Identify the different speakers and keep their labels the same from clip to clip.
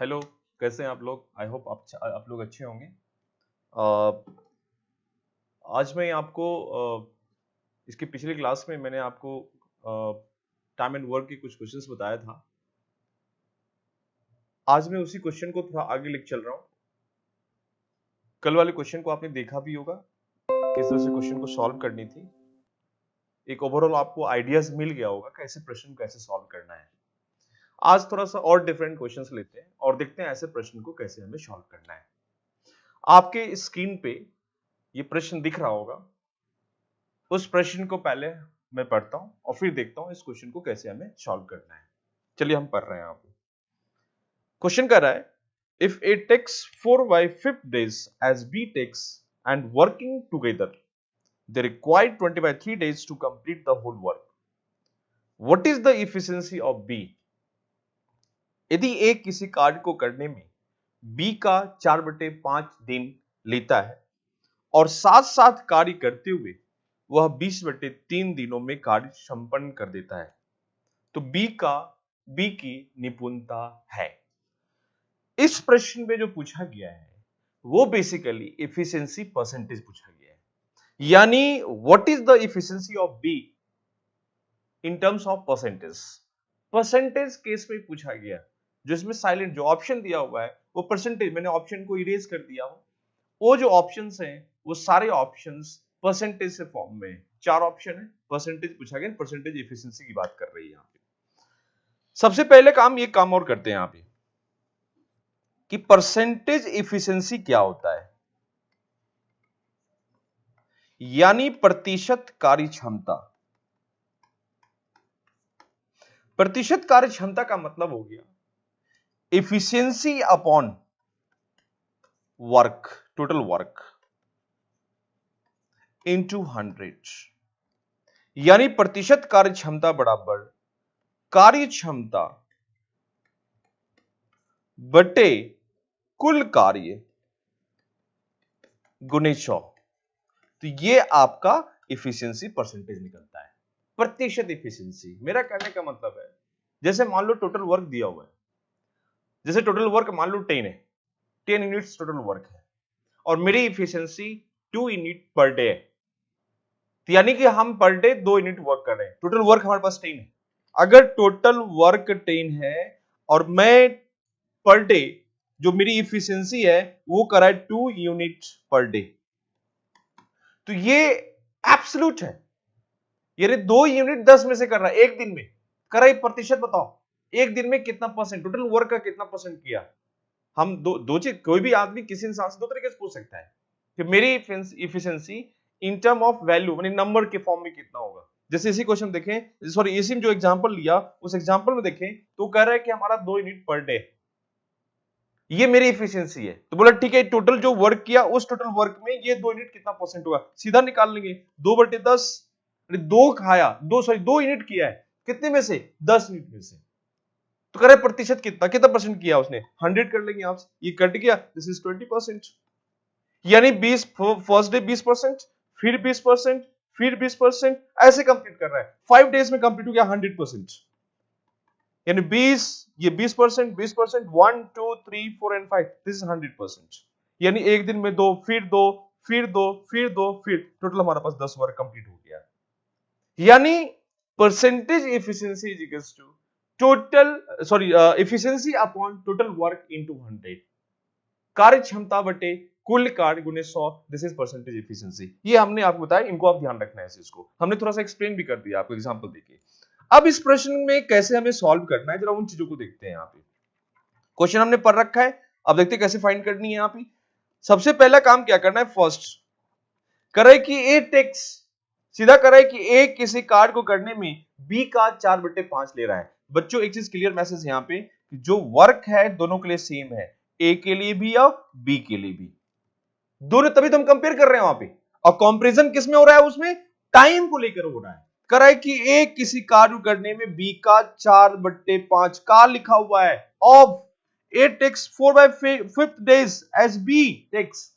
Speaker 1: Hello, कैसे हैं आप लोग? आई होप आप लोग अच्छे होंगे। अ, आज मैं आपको इसकी पिछली क्लास में मैंने आपको टाइम एंड वर्क के कुछ क्वेश्चंस बताया था। आज मैं उसी क्वेश्चन को थोड़ा आगे लेके चल रहा हूँ। कल वाले क्वेश्चन को आपने देखा भी होगा, किस तरह से क्वेश्चन को सॉल्व करनी थी। एक ओवरऑल आपको आइडियाज मिल गया होगा कैसे प्रश्न को कैसे सॉल्व करना है। आज थोड़ा सा और डिफरेंट क्वेश्चंस लेते हैं और देखते हैं ऐसे प्रश्न को कैसे हमें सॉल्व करना है। आपके स्क्रीन पे ये प्रश्न दिख रहा होगा। उस प्रश्न को पहले मैं पढ़ता हूं और फिर देखता हूं इस क्वेश्चन को कैसे हमें सॉल्व करना है। चलिए हम पढ़ रहे हैं। आप क्वेश्चन कर रहा है, if A takes 4/5 days as B takes and working together they require 20/3 days to complete the whole work, what is the efficiency of B? यदि A किसी कार्य को करने में B का 4/5 दिन लेता है और साथ साथ कार्य करते हुए वह 20/3 दिनों में कार्य संपन्न कर देता है, तो बी की निपुणता है। इस प्रश्न में जो पूछा गया है वो बेसिकली एफिशिएंसी परसेंटेज पूछा गया है, यानी what is the efficiency of be in terms of percentage. Percentage case में पूछा गया, जो इसमें साइलेंट जो ऑप्शन दिया हुआ है वो परसेंटेज, मैंने ऑप्शन को इरेज कर दिया हूं। वो जो ऑप्शंस हैं वो सारे ऑप्शंस परसेंटेज से फॉर्म में है। 4 ऑप्शन है, परसेंटेज पूछा गया, परसेंटेज एफिशिएंसी की बात कर रही है यहां पे। सबसे पहले काम ये काम और करते हैं यहां पे कि परसेंटेज एफिशिएंसी क्या होता है, यानी प्रतिशत कार्य क्षमता। प्रतिशत कार्य क्षमता का मतलब हो गया efficiency upon work, total work into 100, यानी प्रतिशत कार्य क्षमता बराबर कार्य क्षमता बटे कुल कार्य गुणे 100। तो ये आपका एफिशिएंसी परसेंटेज निकलता है। प्रतिशत एफिशिएंसी, मेरा कहने का मतलब है जैसे मान लो टोटल वर्क दिया हुआ है, जैसे टोटल वर्क मान लो 10 है, 10 यूनिट्स टोटल वर्क है और मेरी एफिशिएंसी 2 यूनिट पर डे है, तो यानी कि हम पर डे 2 यूनिट वर्क कर रहे हैं। टोटल वर्क हमारे पास 10 है। अगर टोटल वर्क 10 है और मैं पर डे जो मेरी एफिशिएंसी है वो कर रहा है 2 यूनिट पर डे, तो ये एब्सोल्यूट है। यानी 2 यूनिट 10 में से कर रहा है एक दिन में, कर रहा है। प्रतिशत बताओ एक दिन में कितना परसेंट, टोटल वर्क का कितना परसेंट किया। हम दो चीज, कोई भी आदमी किसी इंसान से दो तरीके से पूछ सकता है कि मेरी efficiency in term of value यानी नंबर के फॉर्म में कितना होगा। जैसे इसी क्वेश्चन में देखें, सॉरी इसी में जो एग्जांपल लिया उस एग्जांपल में देखें तो कह रहा है कि हमारा 2 यूनिट पर डे, ये मेरी एफिशिएंसी है। तो बोला ठीक है, टोटल जो वर्क किया उस टोटल वर्क में ये 2 यूनिट कितना परसेंट होगा, सीधा निकाल लेंगे। 2/10, 2 खाया, 2 यूनिट किया है, कितने में से 10 यूनिट में से, तो कह रहे प्रतिशत कितना कितना परसेंट किया उसने, 100 कर लेंगे आप, ये कट गया, दिस इज 20%। यानी 20 फर्स्ट डे 20%, फिर 20%, फिर 20%, ऐसे कंप्लीट कर रहा है। 5 डेज में कंप्लीट हो गया 100%। यानी 20, ये 20%, 20%, 1 2 3 4 एंड 5, दिस इज 100%। यानी एक दिन में 2, फिर 2, फिर 2, फिर 2, फिर टोटल हमारे पास 10 वर्क कंप्लीट हो गया। यानी percentage efficiency is equals to total efficiency upon total work into 100, कार्य क्षमता बटे कुल कार्य गुणे 100, दिस इज परसेंटेज एफिशिएंसी। ये हमने आपको बताया, इनको आप ध्यान रखना है। इसको हमने थोड़ा सा एक्सप्लेन भी कर दिया आपको एग्जांपल देके। अब इस प्रश्न में कैसे हमें सॉल्व करना है, जरा उन चीजों को देखते हैं। यहाँ पे क्वेश्चन हमने पढ़ रखा है, अब देखते हैं कैसे फाइंड करनी है। यहाँ पे सबसे पहला काम क्या करना है, फर्स्ट करे कि ए टेक्स, सीधा करे कि ए किसी कार्य को करने में बी का 4/5 ले रहा है। बच्चों एक चीज क्लियर मैसेज यहाँ पे, जो वर्क है दोनों के लिए सेम है, ए के लिए भी और बी के लिए भी, दोनों, तभी तो हम कंपेयर कर रहे हैं वहां पे। और कंपैरिजन किस में हो रहा है, उसमें टाइम को लेकर हो रहा है। करा है कि ए किसी कार्य करने में बी का 4/5 का लिखा हुआ है, of A takes 4/5 days as B takes,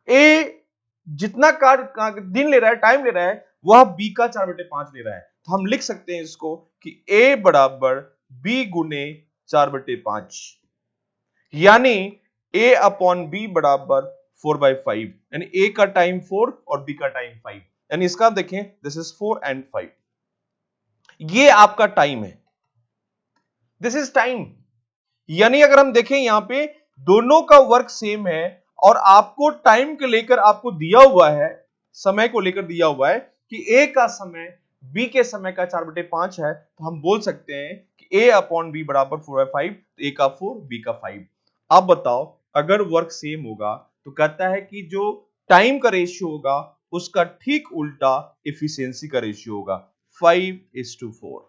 Speaker 1: A जितना कार्य दिन ले रहा है, टाइम ले रहा है, वह बी का 4/5 ले रहा है। तो हम लिख सकते हैं इसको कि ए बराबर बी गुने 4/5। यानी a अपॉन b बराबर 4/5, यानी a का टाइम 4 और b का टाइम 5, यानी इसका देखें दिस इज 4 एंड 5, ये आपका टाइम है, दिस इज टाइम। यानी अगर हम देखें यहां पे दोनों का वर्क सेम है और आपको टाइम के लेकर आपको दिया हुआ है, समय को लेकर दिया हुआ है कि a का समय b के समय का 4/5 है, तो हम बोल सकते हैं कि a अपॉन b बराबर 4/5, a का 4 b का 5। अब बताओ अगर वर्क सेम होगा तो कहता है कि जो टाइम का रेशियो होगा उसका ठीक उल्टा एफिशिएंसी का रेशियो होगा, 5:4,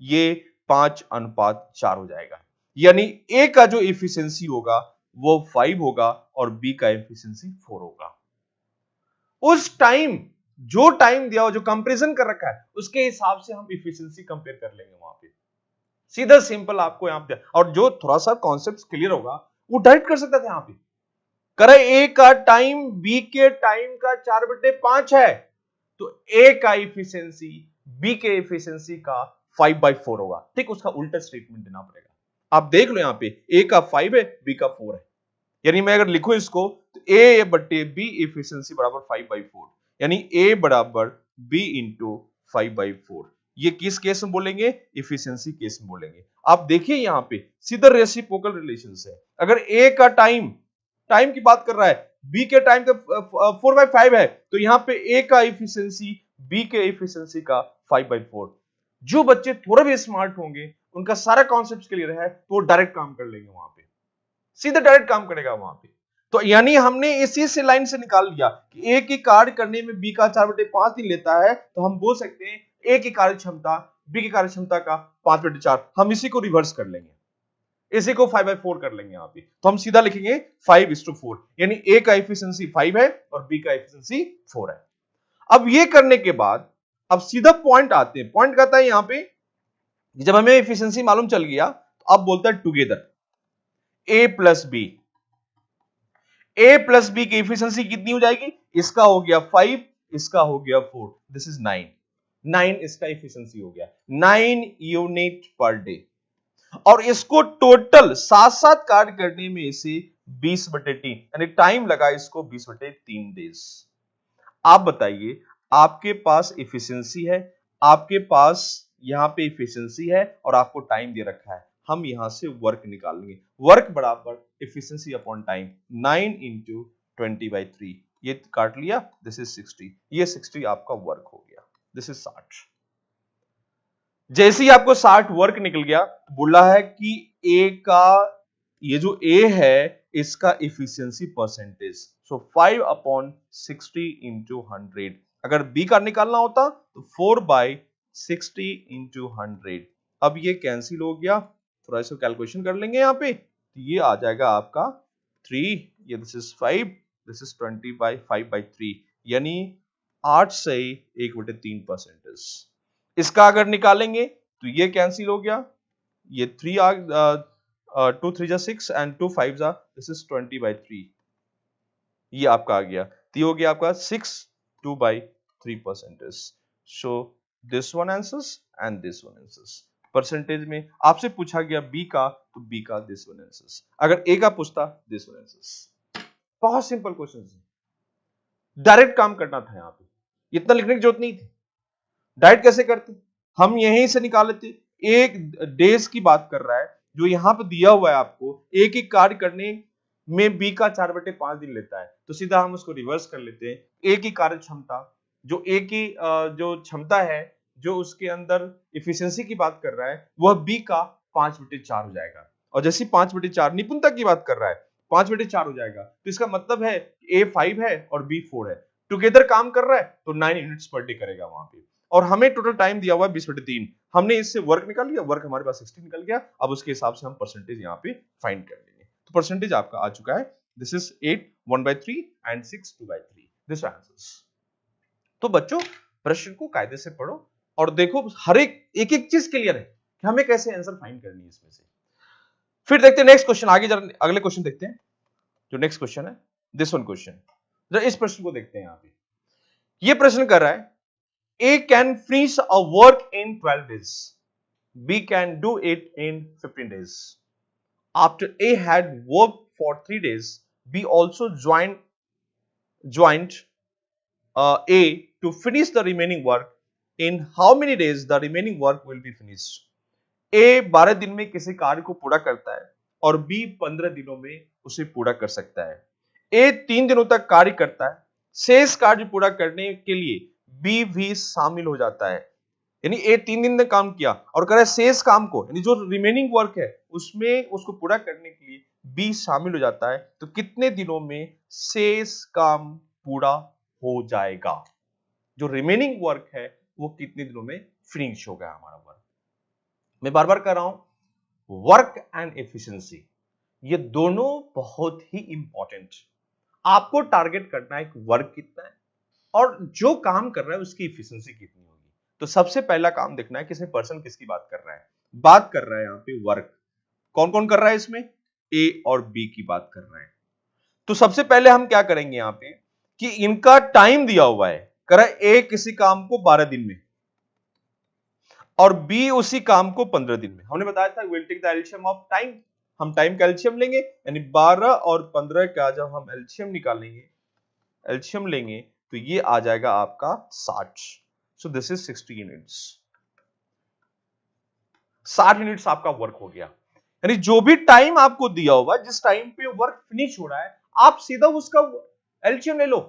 Speaker 1: ये 5:4 हो जाएगा। यानी ए का जो एफिशिएंसी होगा वो 5 होगा और बी का एफिशिएंसी 4 होगा। उस टाइम जो टाइम दिया हो, जो कंपैरिजन कर रखा है, उसके हिसाब से हम एफिशिएंसी कंपेयर कर लेंगे वहां पे, सीधा सिंपल आपको यहां पे। और जो थोड़ा सा कॉन्सेप्ट क्लियर होगा वो डायरेक्ट कर सकता था यहां पे, करे ए का टाइम बी के टाइम का 4/5 है तो ए का एफिशिएंसी बी के एफिशिएंसी का 5/4 होगा। ठीक उसका उल्टा स्टेटमेंट देना पड़ेगा। आप देख लो यहां पे ए का 5 है बी का 4 है, यानी मैं अगर लिखूं इसको तो ए बटे बी एफिशिएंसी बराबर 5/4, यानी ए बराबर बी इंटू 5/4। ये किस केस में बोलेंगे? एफिशिएंसी केस में बोलेंगे। आप देखिए यहां पे सीधा रेसिप्रोकल रिलेशन है। अगर ए का टाइम टाइम की बात कर रहा है, बी के टाइम का 4/5 है, तो यहां पे ए का एफिशिएंसी बी के एफिशिएंसी का 5/4। जो बच्चे थोड़े भी स्मार्ट होंगे, उनका सारा कॉन्सेप्ट क्लियर है, तो वो डायरेक्ट काम कर लेंगे वहां पे, सीधे डायरेक्ट काम करेगा वहां पे। तो यानी हमने इसी से लाइन से निकाल लिया कि ए की कार्य करने में बी का 4/5 दिन लेता है, तो हम बोल सकते हैं ए की कार्य क्षमता बी की कार्य क्षमता का 5/4। हम इसी को रिवर्स कर लेंगे, इसी को 5/4 कर लेंगे यहां पे, तो हम सीधा लिखेंगे 5:4, यानी ए का एफिशिएंसी 5 है और बी का एफिशिएंसी 4 है। अब ये करने के बाद अब सीधा पॉइंट आते हैं। पॉइंट कहता है यहां पे जब हमें एफिशिएंसी मालूम चल गया तो अब बोलता है टुगेदर ए प्लस बी, ए प्लस बी की एफिशिएंसी कितनी हो जाएगी? इसका हो गया 5, इसका हो गया 4, दिस इज 9। 9 इसका एफिशिएंसी हो गया, 9 यूनिट पर डे। और इसको टोटल साथ साथ कार्य करने में इसे 20/3, यानी टाइम लगा इसको 20/3 डेज। आप बताइए, आपके पास एफिशिएंसी है, आपके पास यहां पे एफिशिएंसी है और आपको टाइम दे रखा है, हम यहां से वर्क निकालेंगे। वर्क बराबर एफिशिएंसी अपॉन टाइम, 9 इंटू 20/3, ये काट लिया, दिस इज 60, ये 60 आपका वर्क हो गया, दिस इज 60। जैसे ही आपको 60 वर्क निकल गया, बोला है कि ए का ये जो ए है इसका एफिशिएंसी परसेंटेज, सो 5/60 इंटू 100। अगर बी का निकालना होता तो 4/60 इंटू 100। अब ये कैंसिल हो गया, थोड़ा इसको कैलकुलेशन कर लेंगे यहां पे, तो ये आ जाएगा आपका 3, ये दिस इज 5, दिस इज 20/5/3, यानी 8 से 1/3%। इसका अगर निकालेंगे तो ये कैंसिल हो गया, ये 3 2 3 6 एंड 2 5 दिस इज 20/3, ये आपका आ गया, तो ये हो गया आपका 6/2/3%। सो this one answers and this one answers. Percentage में आपसे पूछा गया बी का, तो बी का दिस वन आंसर्स, अगर ए का पूछता दिस वन आंसर्स। बहुत सिंपल क्वेश्चन है, डायरेक्ट काम करना था यहां पे, इतना लिखने की जरूरत नहीं थी। डायरेक्ट कैसे करते? हम यहीं से निकाल लेते। एक डेज की बात कर रहा है, जो यहां पे दिया हुआ है आपको, एक ही कार्य करने में बी का 4/5 दिन लेता है, तो सीधा हम उसको रिवर्स कर लेते हैं। एक ही कार्य क्षमता, जो एक ही जो क्षमता है, जो उसके अंदर इफिशियंसी की बात कर रहा है, वह बी का 5/4 हो जाएगा। और जैसे 5/4 निपुणता की बात कर रहा है, 5/4 हो जाएगा, तो इसका मतलब है ए 5 है और बी 4 है, टुगेदर काम कर रहा है तो 9 यूनिट्स पर डे करेगा वहां पे। और हमें टोटल टाइम दिया हुआ है 20/3, हमने इससे वर्क निकाल लिया, वर्क हमारे पास 60 निकल गया। अब उसके हिसाब से हम परसेंटेज यहाँ पे फाइंड कर लेंगे, तो परसेंटेज आपका आ चुका है, this is 8 1/3 and 6 2/3, this answers. तो बच्चों प्रश्न को कायदे से पढ़ो और देखो, हर एक एक चीज क्लियर है कि हमें कैसे आंसर फाइंड करनी है इसमें से। फिर देखते हैं नेक्स्ट क्वेश्चन, आगे अगले क्वेश्चन देखते हैं। जो नेक्स्ट क्वेश्चन है दिस वन क्वेश्चन, इस प्रश्न को देखते हैं। यहाँ पे ये प्रश्न कर रहा है A can finish a work in 12 days. B can do it in 15 days. After A had worked for 3 days, B also joined A to finish the remaining work. In how many days the remaining work will be finished? A 12 दिन में किसी कार्य को पूरा करता है और B 15 दिनों में उसे पूरा कर सकता है। A 3 दिनों तक कार्य करता है, शेष कार्य पूरा करने के लिए B भी शामिल हो जाता है। यानी ए 3 दिन तक काम किया और करे शेष काम को, यानी जो रिमेनिंग वर्क है उसमें उसको पूरा करने के लिए बी शामिल हो जाता है। तो कितने दिनों में शेष काम पूरा हो जाएगा? जो रिमेनिंग वर्क है वो कितने दिनों में फिनिश होगा हमारा वर्क? मैं बार बार कर रहा हूं, वर्क एंड एफिशिएंसी ये दोनों बहुत ही इंपॉर्टेंट। आपको टारगेट करना है कि वर्क कितना है और जो काम कर रहा है उसकी एफिशिएंसी कितनी होगी। तो सबसे पहला काम देखना है किसी पर्सन किसकी बात कर रहा है। बात कर रहा है यहां पे वर्क। कौन कौन कर रहा है इसमें? ए और बी की बात कर रहा है। तो सबसे पहले हम क्या करेंगे यहां पे कि इनका टाइम दिया हुआ है, कर रहा है ए किसी काम को 12 दिन में और बी उसी काम को 15 दिन में। हमने बताया था will take the LCM of time, हम टाइम का एलसीएम लेंगे, यानी 12 और 15 का जब हम एलसीएम निकालेंगे, एलसीएम लेंगे तो ये आ जाएगा आपका 60। So this is 60 units. 60 units आपका वर्क हो गया। यानी जो भी टाइम आपको दिया होगा, जिस टाइम पे वर्क फिनिश हो रहा है, आप सीधा उसका एलसीएम ले लो।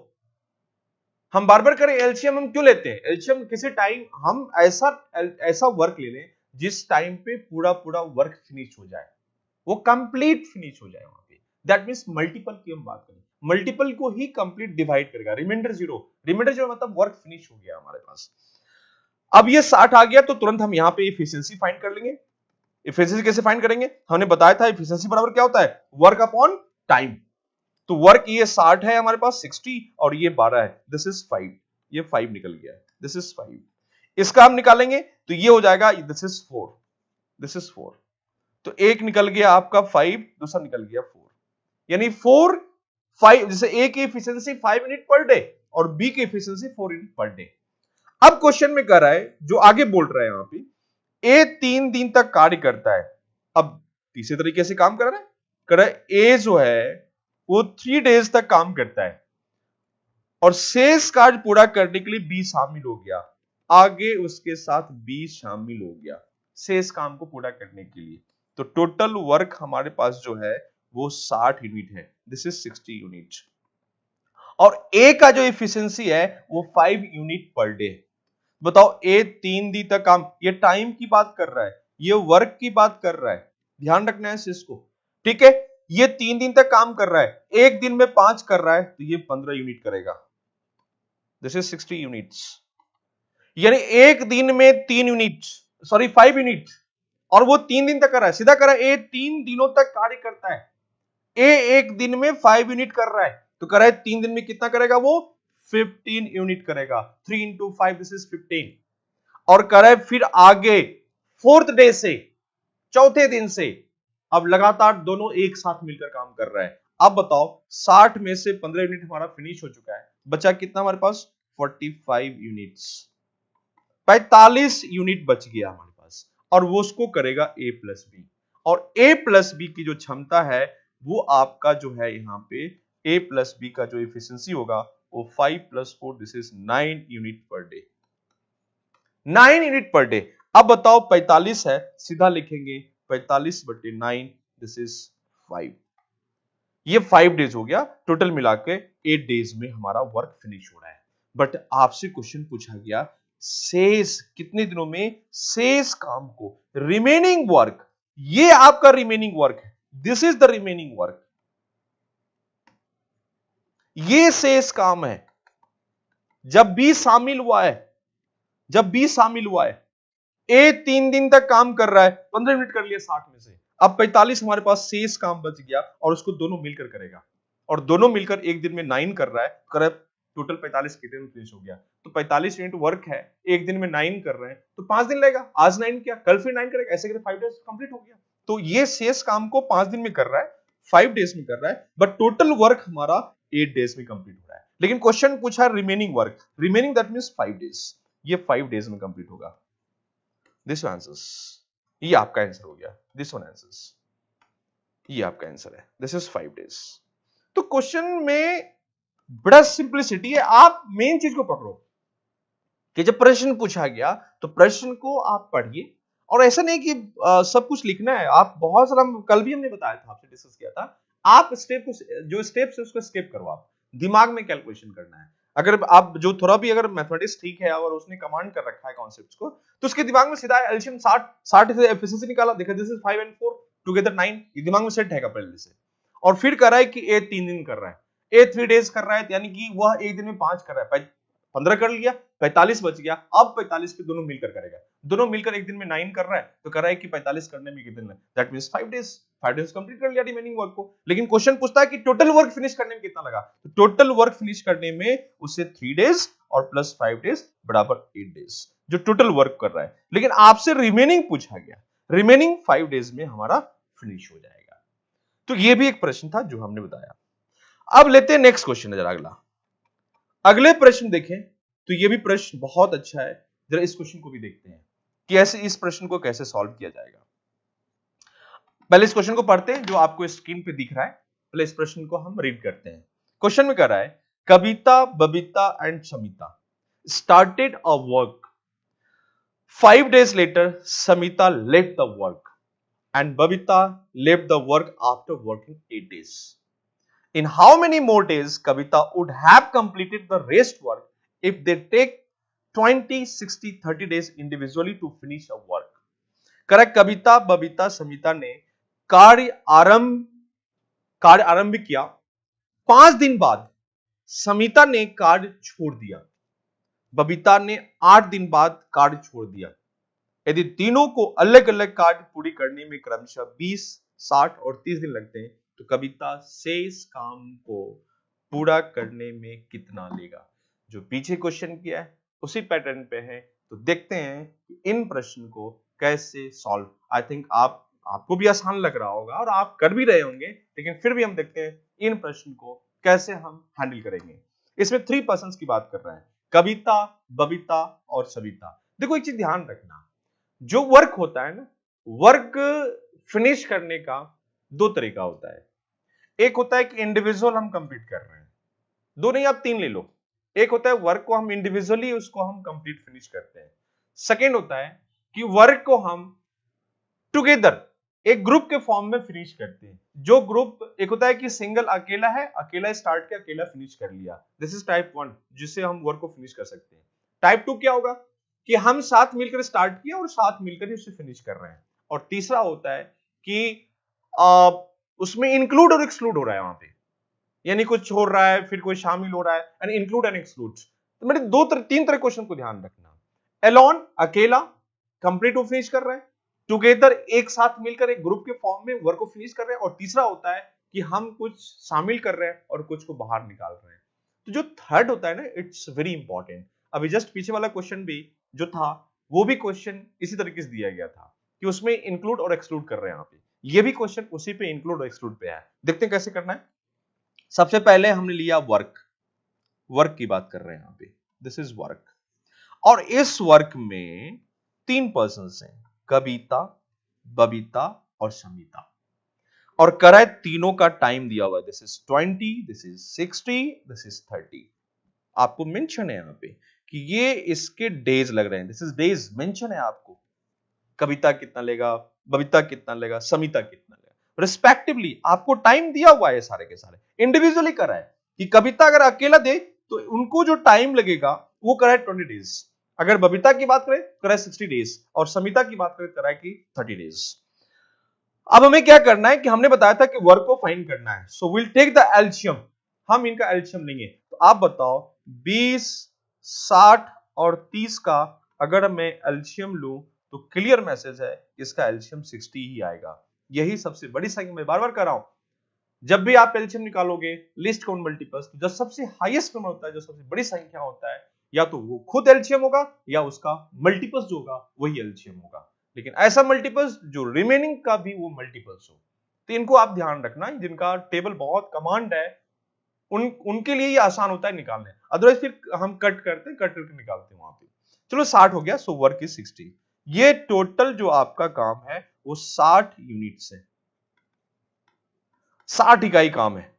Speaker 1: हम बार बार करें एलसीएम हम क्यों लेते हैं? एलसीएम किसी टाइम हम ऐसा वर्क ले लें जिस टाइम पे पूरा पूरा वर्क फिनिश हो जाए, वो कंप्लीट फिनिश हो जाए वहां पे। दैट मींस मल्टीपल की हम बात करें, मल्टीपल को ही कंप्लीट डिवाइड करेगा। रिमाइंडर जीरो मतलब वर्क फिनिश हो गया हमारे पास। अब ये 60 आ गया तो तुरंत हम यहां पे एफिशिएंसी फाइंड कर लेंगे। एफिशिएंसी कैसे फाइंड करेंगे? हमने बताया था एफिशिएंसी बराबर क्या होता है? Work upon time. तो वर्क ये 60 है हमारे पास, 60 और ये 12 है, दिस इज 5। ये 5 निकल गया, दिस इज 5। इसका हम निकालेंगे तो ये हो जाएगा, दिस इज 4, दिस इज 4। तो एक निकल गया आपका 5, दूसरा निकल गया 4। यानी 4 5, जैसे ए की एफिशिएंसी 5 यूनिट पर डे और बी की एफिशिएंसी 4 यूनिट पर डे। अब क्वेश्चन में कह रहा है, जो आगे बोल रहा है यहां पे, ए 3 दिन तक कार्य करता है। अब तीसरे तरीके से काम कर रहा है, कर रहा है ए जो है वो 3 डेज तक काम करता है और शेष कार्य पूरा करने के लिए बी शामिल हो गया। आगे उसके साथ बी शामिल हो गया शेष काम को पूरा करने के लिए। तो टोटल वर्क हमारे पास जो है वो 60 यूनिट है, दिस इज 60 यूनिट। और ए का जो एफिशिएंसी है वो 5 यूनिट पर डे। बताओ ए 3 दिन तक काम, ये टाइम की बात कर रहा है, ये वर्क की बात कर रहा है, ध्यान रखना है इसको, ठीक है। ये 3 दिन तक काम कर रहा है, एक दिन में 5 कर रहा है तो ये 15 यूनिट करेगा, दिस इज 60 यूनिट्स। यानी एक दिन में 3 यूनिट, सॉरी 5 यूनिट, और वो 3 दिन तक कर रहा है। सीधा कर रहा है, ए 3 दिनों तक कार्य करता है, ए एक दिन में 5 यूनिट कर रहा है, तो कर रहा है 3 दिन में कितना करेगा वो? 15 यूनिट करेगा। 3 into 5 दिस इज 15। और कर रहा है फिर आगे 4th डे से, चौथे दिन से, अब लगातार दोनों एक साथ मिलकर काम कर रहा है। अब बताओ 60 में से 15 यूनिट हमारा फिनिश हो चुका है, बचा कितना हमारे पास? 45 यूनिट्स, 45 यूनिट बच गया हमारे पास, और वो उसको करेगा ए प्लस बी। और ए प्लस बी की जो क्षमता है वो आपका जो है यहाँ पे ए प्लस बी का जो एफिशिएंसी होगा वो 5 + 4 this is 9 unit per day, 9 unit per day. अब बताओ 45 है, सीधा लिखेंगे 45/9 दिस इज 5। ये 5 डेज हो गया, टोटल मिला के 8 डेज में हमारा वर्क फिनिश हो रहा है। बट आपसे क्वेश्चन पूछा गया शेष कितने दिनों में शेष काम को, रिमेनिंग वर्क, ये आपका रिमेनिंग वर्क है, this is the remaining work, ये शेष काम है। जब बी शामिल हुआ है, जब बी शामिल हुआ है, ए 3 दिन तक काम कर रहा है, 15 मिनट कर लिया 60 में से, अब 45 हमारे पास शेष काम बच गया और उसको दोनों मिलकर करेगा, और दोनों मिलकर एक दिन में 9 कर रहा है, टोटल 45 कितने में फिनिश हो गया? तो 45 यूनिट वर्क है, एक दिन में 9 कर रहे हैं तो 5 दिन लगेगा। आज 9 किया, कल फिर 9 करेगा, ऐसे करके 5 डेज कंप्लीट हो गया। तो ये शेष काम को 5 दिन में कर रहा है, 5 डेज में कर रहा है, बट टोटल वर्क हमारा 8 डेज में कंप्लीट हो रहा है। लेकिन क्वेश्चन पूछा remaining work, remaining that means 5 days, ये 5 डेज में कंप्लीट होगा। दिस आंसर्स, ये आपका आंसर हो गया, दिस वन आंसर्स। ये आपका आंसर है, दिस इज 5 days। तो क्वेश्चन में बड़ा सिंपलिसिटी है, आप मेन चीज को पकड़ो कि जब प्रश्न पूछा गया तो प्रश्न को आप पढ़िए, और ऐसा नहीं कि सब कुछ लिखना है, आप बहुत सारा, कल भी हमने बताया था, आपसे डिस्कस किया था, आप स्टेप को, जो स्टेप्स है उसको स्किप करो, आप दिमाग में कैलकुलेशन करना है। अगर आप जो थोड़ा भी अगर मैथमेटिक्स ठीक है और उसने कमांड कर रखा है कॉन्सेप्ट्स को, तो उसके दिमाग में सीधा एलसीएम 60 से एफिशिएंसी निकाला, देखा दिस इज 5 and 4 टुगेदर 9, ये दिमाग में सेट है पहले से। और फिर कर रहा है कि ए 3 दिन कर रहा है, ए 3 days कर रहा है, यानी कि वह एक दिन में 5 कर रहा है, 15 कर लिया, 45 बच गया। अब 45 पे दोनों मिलकर करेगा, दोनों मिलकर एक दिन में 9 कर रहा है, तो कर रहा है कि 45 करने में कितने दिन, that means 5 days। 5 days complete कर लिया रिमेनिंग वर्क को। लेकिन क्वेश्चन पूछता है कि टोटल वर्क फिनिश करने में कितना लगा, तो टोटल वर्क फिनिश करने में उसे 3 days और प्लस 5 days बराबर 8 days जो टोटल वर्क कर रहा है। लेकिन आपसे रिमेनिंग पूछा गया, रिमेनिंग 5 days में हमारा फिनिश हो जाएगा। तो ये भी एक प्रश्न था जो हमने बताया। अब लेते हैं नेक्स्ट क्वेश्चन, जरा अगले प्रश्न देखें, तो ये भी प्रश्न बहुत अच्छा है, जरा इस क्वेश्चन को भी देखते हैं कि ऐसे इस प्रश्न को कैसे सॉल्व किया जाएगा। पहले इस क्वेश्चन को पढ़ते हैं जो आपको स्क्रीन पे दिख रहा है, पहले इस प्रश्न को हम रीड करते हैं। क्वेश्चन में कह रहा है, Kavita, Babita and Samita started a work 5 days later, Samita left the work and Babita left the work after working 8 days. In how many more days Kavita would have completed the rest work if they take 20, 60, 30 days individually to finish a work? Correct, Kavita, Babita, Samita ने कार्य आरंभ किया, 5 दिन बाद समिता ने कार्य छोड़ दिया, बबीता ने 8 दिन बाद कार्य छोड़ दिया। यदि तीनों को अलग अलग कार्य पूरी करने में क्रमशः 20, 60 और 30 दिन लगते हैं, तो कविता शेष काम को पूरा करने में कितना लेगा। जो पीछे क्वेश्चन किया है उसी पैटर्न पे है, तो देखते हैं कि इन प्रश्न को कैसे सॉल्व। आई थिंक आपको भी आसान लग रहा होगा और आप कर भी रहे होंगे, लेकिन फिर भी हम देखते हैं इन प्रश्न को कैसे हम हैंडल करेंगे। इसमें 3 पर्सन्स की बात कर रहे हैं, कविता, बबीता और सविता। देखो एक चीज ध्यान रखना, जो वर्क होता है ना, वर्क फिनिश करने का 2 तरीका होता है। एक होता है कि इंडिविजुअल हम कंप्लीट कर रहे हैं, 2 नहीं आप 3 ले लो। एक होता है वर्क को हम इंडिविजुअली उसको हम कंप्लीट फिनिश करते हैं। सेकेंड होता है कि वर्क को हम टुगेदर एक ग्रुप के फॉर्म में फिनिश करते हैं। जो ग्रुप, एक होता है कि सिंगल अकेला है, अकेला स्टार्ट किया, अकेला फिनिश कर लिया, दिस इज टाइप 1 जिससे हम वर्क को फिनिश कर सकते हैं। टाइप 2 क्या होगा कि हम साथ मिलकर स्टार्ट किया और साथ मिलकर ही उसे फिनिश कर रहे हैं। और तीसरा होता है कि उसमें इंक्लूड और एक्सक्लूड हो रहा है वहां पे, यानी कुछ छोड़ रहा है फिर कोई शामिल हो रहा है, एंड इंक्लूड एंड एक्सक्लूड। तो मेरे 3 तरह क्वेश्चन को ध्यान रखना। एलोन अकेला कंप्लीट को फिनिश कर रहे हैं, टुगेदर एक साथ मिलकर एक ग्रुप के फॉर्म में वर्क को फिनिश कर रहे हैं, और तीसरा होता है कि हम कुछ शामिल कर रहे हैं और कुछ को बाहर निकाल रहे हैं। तो जो थर्ड होता है ना, इट्स वेरी इंपॉर्टेंट। अभी जस्ट पीछे वाला क्वेश्चन भी जो था वो भी क्वेश्चन इसी तरीके से दिया गया था कि उसमें इंक्लूड और एक्सक्लूड कर रहे हैं। यहाँ पे ये भी क्वेश्चन उसी पे इंक्लूड और एक्सक्लूड पे है। देखते हैं कैसे करना है। सबसे पहले हमने लिया वर्क की बात कर रहे हैं यहाँ पे, दिस इज वर्क, और इस वर्क में 3 पर्सन्स हैं, कविता, बबीता और समिता, और कराए तीनों का टाइम दिया हुआ है, this is 20, this is 60, this is 30। आपको मेंशन है यहाँ पे कि ये इसके डेज लग रहे हैं, दिस इज डेज मेंशन है आपको। कविता कितना लेगा, बबीता कितना लेगा, समिता कितना लेगा, रिस्पेक्टिवली आपको टाइम दिया हुआ है सारे के सारे। इंडिविजुअली करा है कि कविता अगर अकेला दे तो उनको जो टाइम लगेगा वो कराए 20 डेज, अगर बबीता की बात करें कराए 60 डेज, और समिता की बात करें कराए की 30 डेज। अब हमें क्या करना है कि हमने बताया था कि वर्क को फाइंड करना है, so will take the LCM, हम इनका एलसीएम लेंगे। तो आप बताओ 20, 60 और 30 का अगर मैं एलसीएम लूं तो क्लियर मैसेज है इसका एलसीएम 60 ही आएगा। यही सबसे बड़ी संख्या, मैं बार बार कर रहा हूं, जब भी आप एलसीएम निकालोगे लिस्ट काउंट मल्टीपल्स, जो सबसे हाईएस्ट नंबर होता है, जो सबसे बड़ी संख्या होता है, या तो वो खुद एलसीएम होगा या उसका मल्टीपल्स जो होगा वही एलसीएम होगा। लेकिन ऐसा मल्टीपल्स जो रिमेनिंग का भी वो मल्टीपल्स हो। तो इनको आप ध्यान रखना, जिनका टेबल बहुत कमांड है उनके लिए ये आसान होता है निकालने, अदरवाइज फिर हम कट करके निकालते हैं वहां पे। चलो 60 हो गया, सो वर्क इज 60। ये टोटल जो आपका काम है वो 60 यूनिट्स है, 60 इकाई काम है।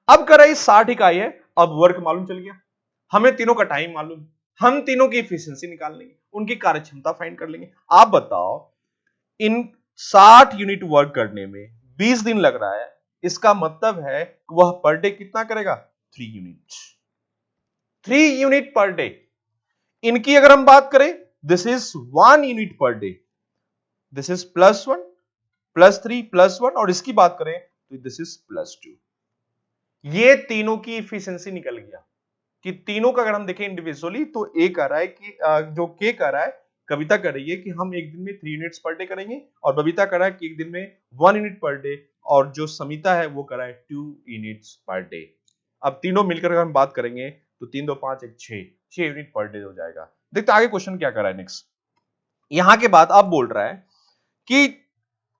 Speaker 1: अब कर रहा है 60 इकाई है, अब वर्क मालूम चल गया, हमें तीनों का टाइम मालूम, हम तीनों की एफिशिएंसी निकाल लेंगे, उनकी कार्यक्षमता फाइंड कर लेंगे। आप बताओ इन 60 यूनिट वर्क करने में 20 दिन लग रहा है, इसका मतलब है वह पर डे कितना करेगा? 3 यूनिट, 3 यूनिट पर डे। इनकी अगर हम बात करें, this is 1 unit per day, this is +1 +3 +1, और इसकी बात करें तो दिस इज +2। ये तीनों की इफिशियंसी निकल गया कि तीनों का अगर हम देखें इंडिविजुअली तो ए कह रहा है कि जो के कह रहा है, कविता कह रही है कि हम एक दिन में 3 यूनिट्स पर डे करेंगे, और बबीता कह रहा है कि एक दिन में 1 यूनिट पर डे, और जो समिता है वो कह रहा है 2 यूनिट्स पर डे। अब तीनों मिलकर अगर हम बात करेंगे तो 3 2 5 1 6 यूनिट पर डे हो जाएगा। देखते आगे क्वेश्चन क्या कर रहा है नेक्स्ट। यहां के बाद अब बोल रहा है कि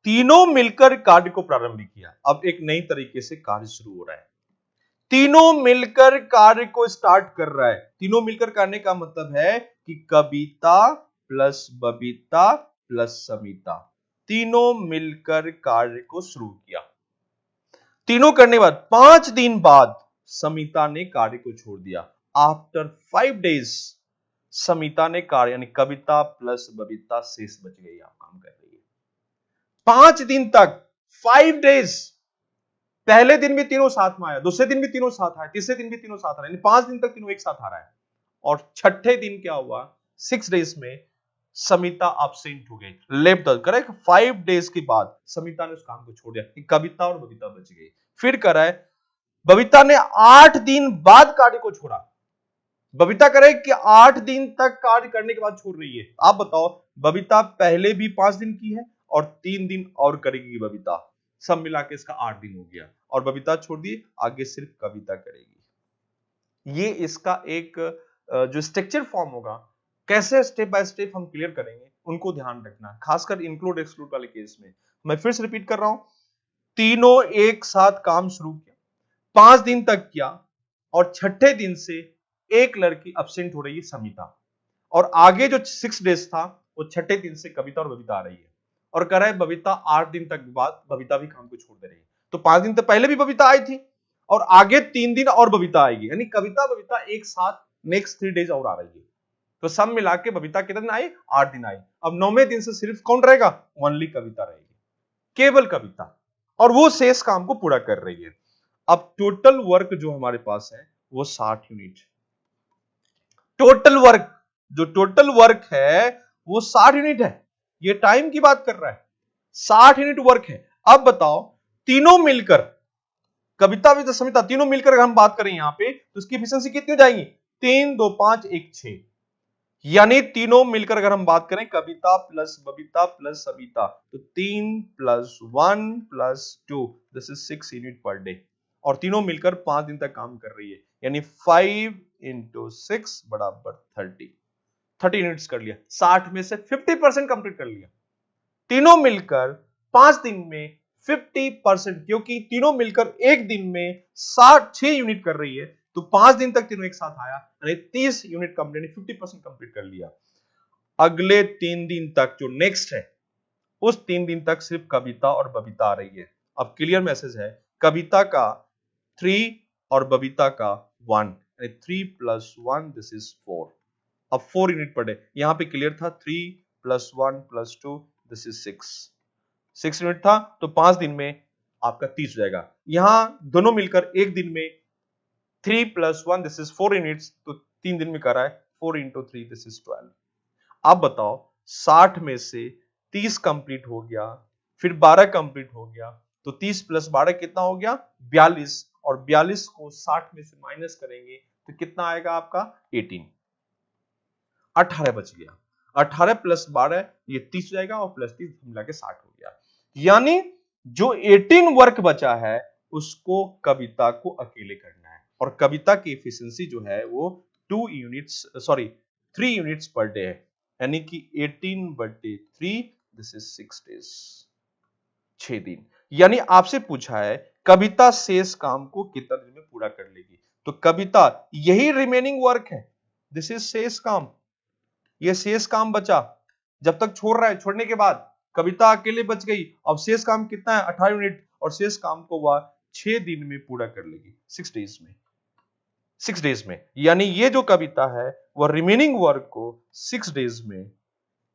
Speaker 1: तीनों मिलकर कार्य को प्रारंभ किया। अब एक नई तरीके से कार्य शुरू हो रहा है, तीनों मिलकर कार्य को स्टार्ट कर रहा है। तीनों मिलकर करने का मतलब है कि कविता प्लस बबीता प्लस समिता, तीनों मिलकर कार्य को शुरू किया। तीनों करने के बाद 5 दिन बाद समिता ने कार्य को छोड़ दिया। आफ्टर 5 डेज समिता ने कार्य, यानी कविता प्लस बबीता शेष बच गई, आप काम कर रही है 5 दिन तक, 5 डेज। पहले दिन भी तीनों साथ में आया, दूसरे दिन भी तीनों साथ आए, तीसरे दिन भी तीनों साथ आ रहे हैं, 5 दिन तक तीनों एक साथ आ रहा है। और छठे दिन क्या हुआ, 6 डेज में समिता अब्सेंट हो गई, लेफ्ट द करेक्ट। 5 डेज के बाद समिता ने उस काम को छोड़ दिया, कविता और बबीता बच गई। फिर कर रहा है बबीता ने 8 दिन बाद कार्य को छोड़ा। बबीता करे कि 8 दिन तक कार्य करने के बाद छोड़ रही है। आप बताओ, बबीता पहले भी 5 दिन की है और 3 दिन और करेगी बबीता, सब मिला के इसका 8 दिन हो गया, और बबीता छोड़ दी, आगे सिर्फ कविता करेगी। ये इसका एक जो स्ट्रक्चर फॉर्म होगा, कैसे स्टेप बाय स्टेप हम क्लियर करेंगे, उनको ध्यान रखना, खासकर इंक्लूड एक्सक्लूड वाले केस में। मैं फिर से रिपीट कर रहा हूं, तीनों एक साथ काम शुरू किया, 5 दिन तक किया, और छठे दिन से एक लड़की अब्सेंट हो रही है समिता, और आगे जो 6 डेज था वो छठे दिन से कविता और बबीता आ रही है, और कह रहा है बबीता 8 दिन तक बाद बबीता भी काम को छोड़ दे रही है। तो 5 दिन तक पहले भी बबीता आई थी, और आगे 3 दिन और बबीता आएगी, यानी कविता बबीता एक साथ नेक्स्ट 3 डेज और आ रही है। तो सब मिला के बबीता कितने दिन आई? 8 दिन आई। अब 9वें दिन से सिर्फ कौन रहेगा? ओनली कविता रहेगी, केवल कविता, और वो शेष काम को पूरा कर रही है। अब टोटल वर्क जो हमारे पास है वो 60 यूनिट। टोटल वर्क, जो टोटल वर्क है वो 60 यूनिट है। ये टाइम की बात कर रहा है, 60 यूनिट वर्क है। अब बताओ, तीनों मिलकर कविता भी समिता तीनों मिलकर अगर हम बात करें यहां पे, तो उसकी एफिशिएंसी कितनी हो जाएगी? 3 2 5 1 6, यानी तीनों मिलकर अगर हम बात करें कविता प्लस बबीता प्लस सविता, तो 3 + 1 + 2 this is 6 unit per day, और तीनों मिलकर 5 दिन तक काम कर रही है, यानी 5 × 6 = 30 यूनिट्स कर लिया। 60 में से 50% कंप्लीट कर लिया। तीनों मिलकर 5 दिन में 50%, क्योंकि तीनों मिलकर एक दिन में 6 यूनिट कर रही है, तो 5 दिन तक तीनों एक साथ आया, यानी 30 यूनिट कंप्लीट, 50% कंप्लीट कर लिया। अगले 3 दिन तक जो नेक्स्ट है, उस 3 दिन तक सिर्फ कविता और बबीता आ रही है। अब क्लियर मैसेज है, कविता का 3 और बबीता का 1, यानी 3 + 1 दिस इज 4। अब 4 यूनिट पर डे, यहां पे क्लियर था 3 + 1 + 2 दिस इज 6 यूनिट था, तो 5 दिन में आपका 30 हो जाएगा। यहां दोनों मिलकर एक दिन में 3 + 1 दिस इज 4 यूनिट्स, तो 3 दिन में कर रहा है 4 × 3 दिस इज 12। आप बताओ, 60 में से 30 कंप्लीट हो गया, फिर 12 कंप्लीट हो गया, तो 30 + 12 कितना हो गया? 42, और 42 को 60 में से माइनस करेंगे तो कितना आएगा आपका? 18 बच गया। 18 + 12 ये 30 हो जाएगा, और +30 मिला के 60 हो गया। यानी जो 18 वर्क बचा है उसको कविता को अकेले करना है, और कविता की एफिशिएंसी जो है वो 3 यूनिट्स पर डे है, यानी कि 18/3 दिस इज 6 डेज, 6 दिन। यानी आपसे पूछा है कविता शेष काम को कितना दिन में पूरा कर लेगी, तो कविता यही रिमेनिंग वर्क है, दिस इज शेष काम, ये शेष काम बचा। जब तक छोड़ रहा है, छोड़ने के बाद कविता अकेले बच गई। अब शेष काम कितना है? 18 यूनिट, और शेष काम को वह 6 दिन में पूरा कर लेगी, 6 डेज में, 6 डेज में। यानी ये जो कविता है वह रिमेनिंग वर्क को 6 डेज में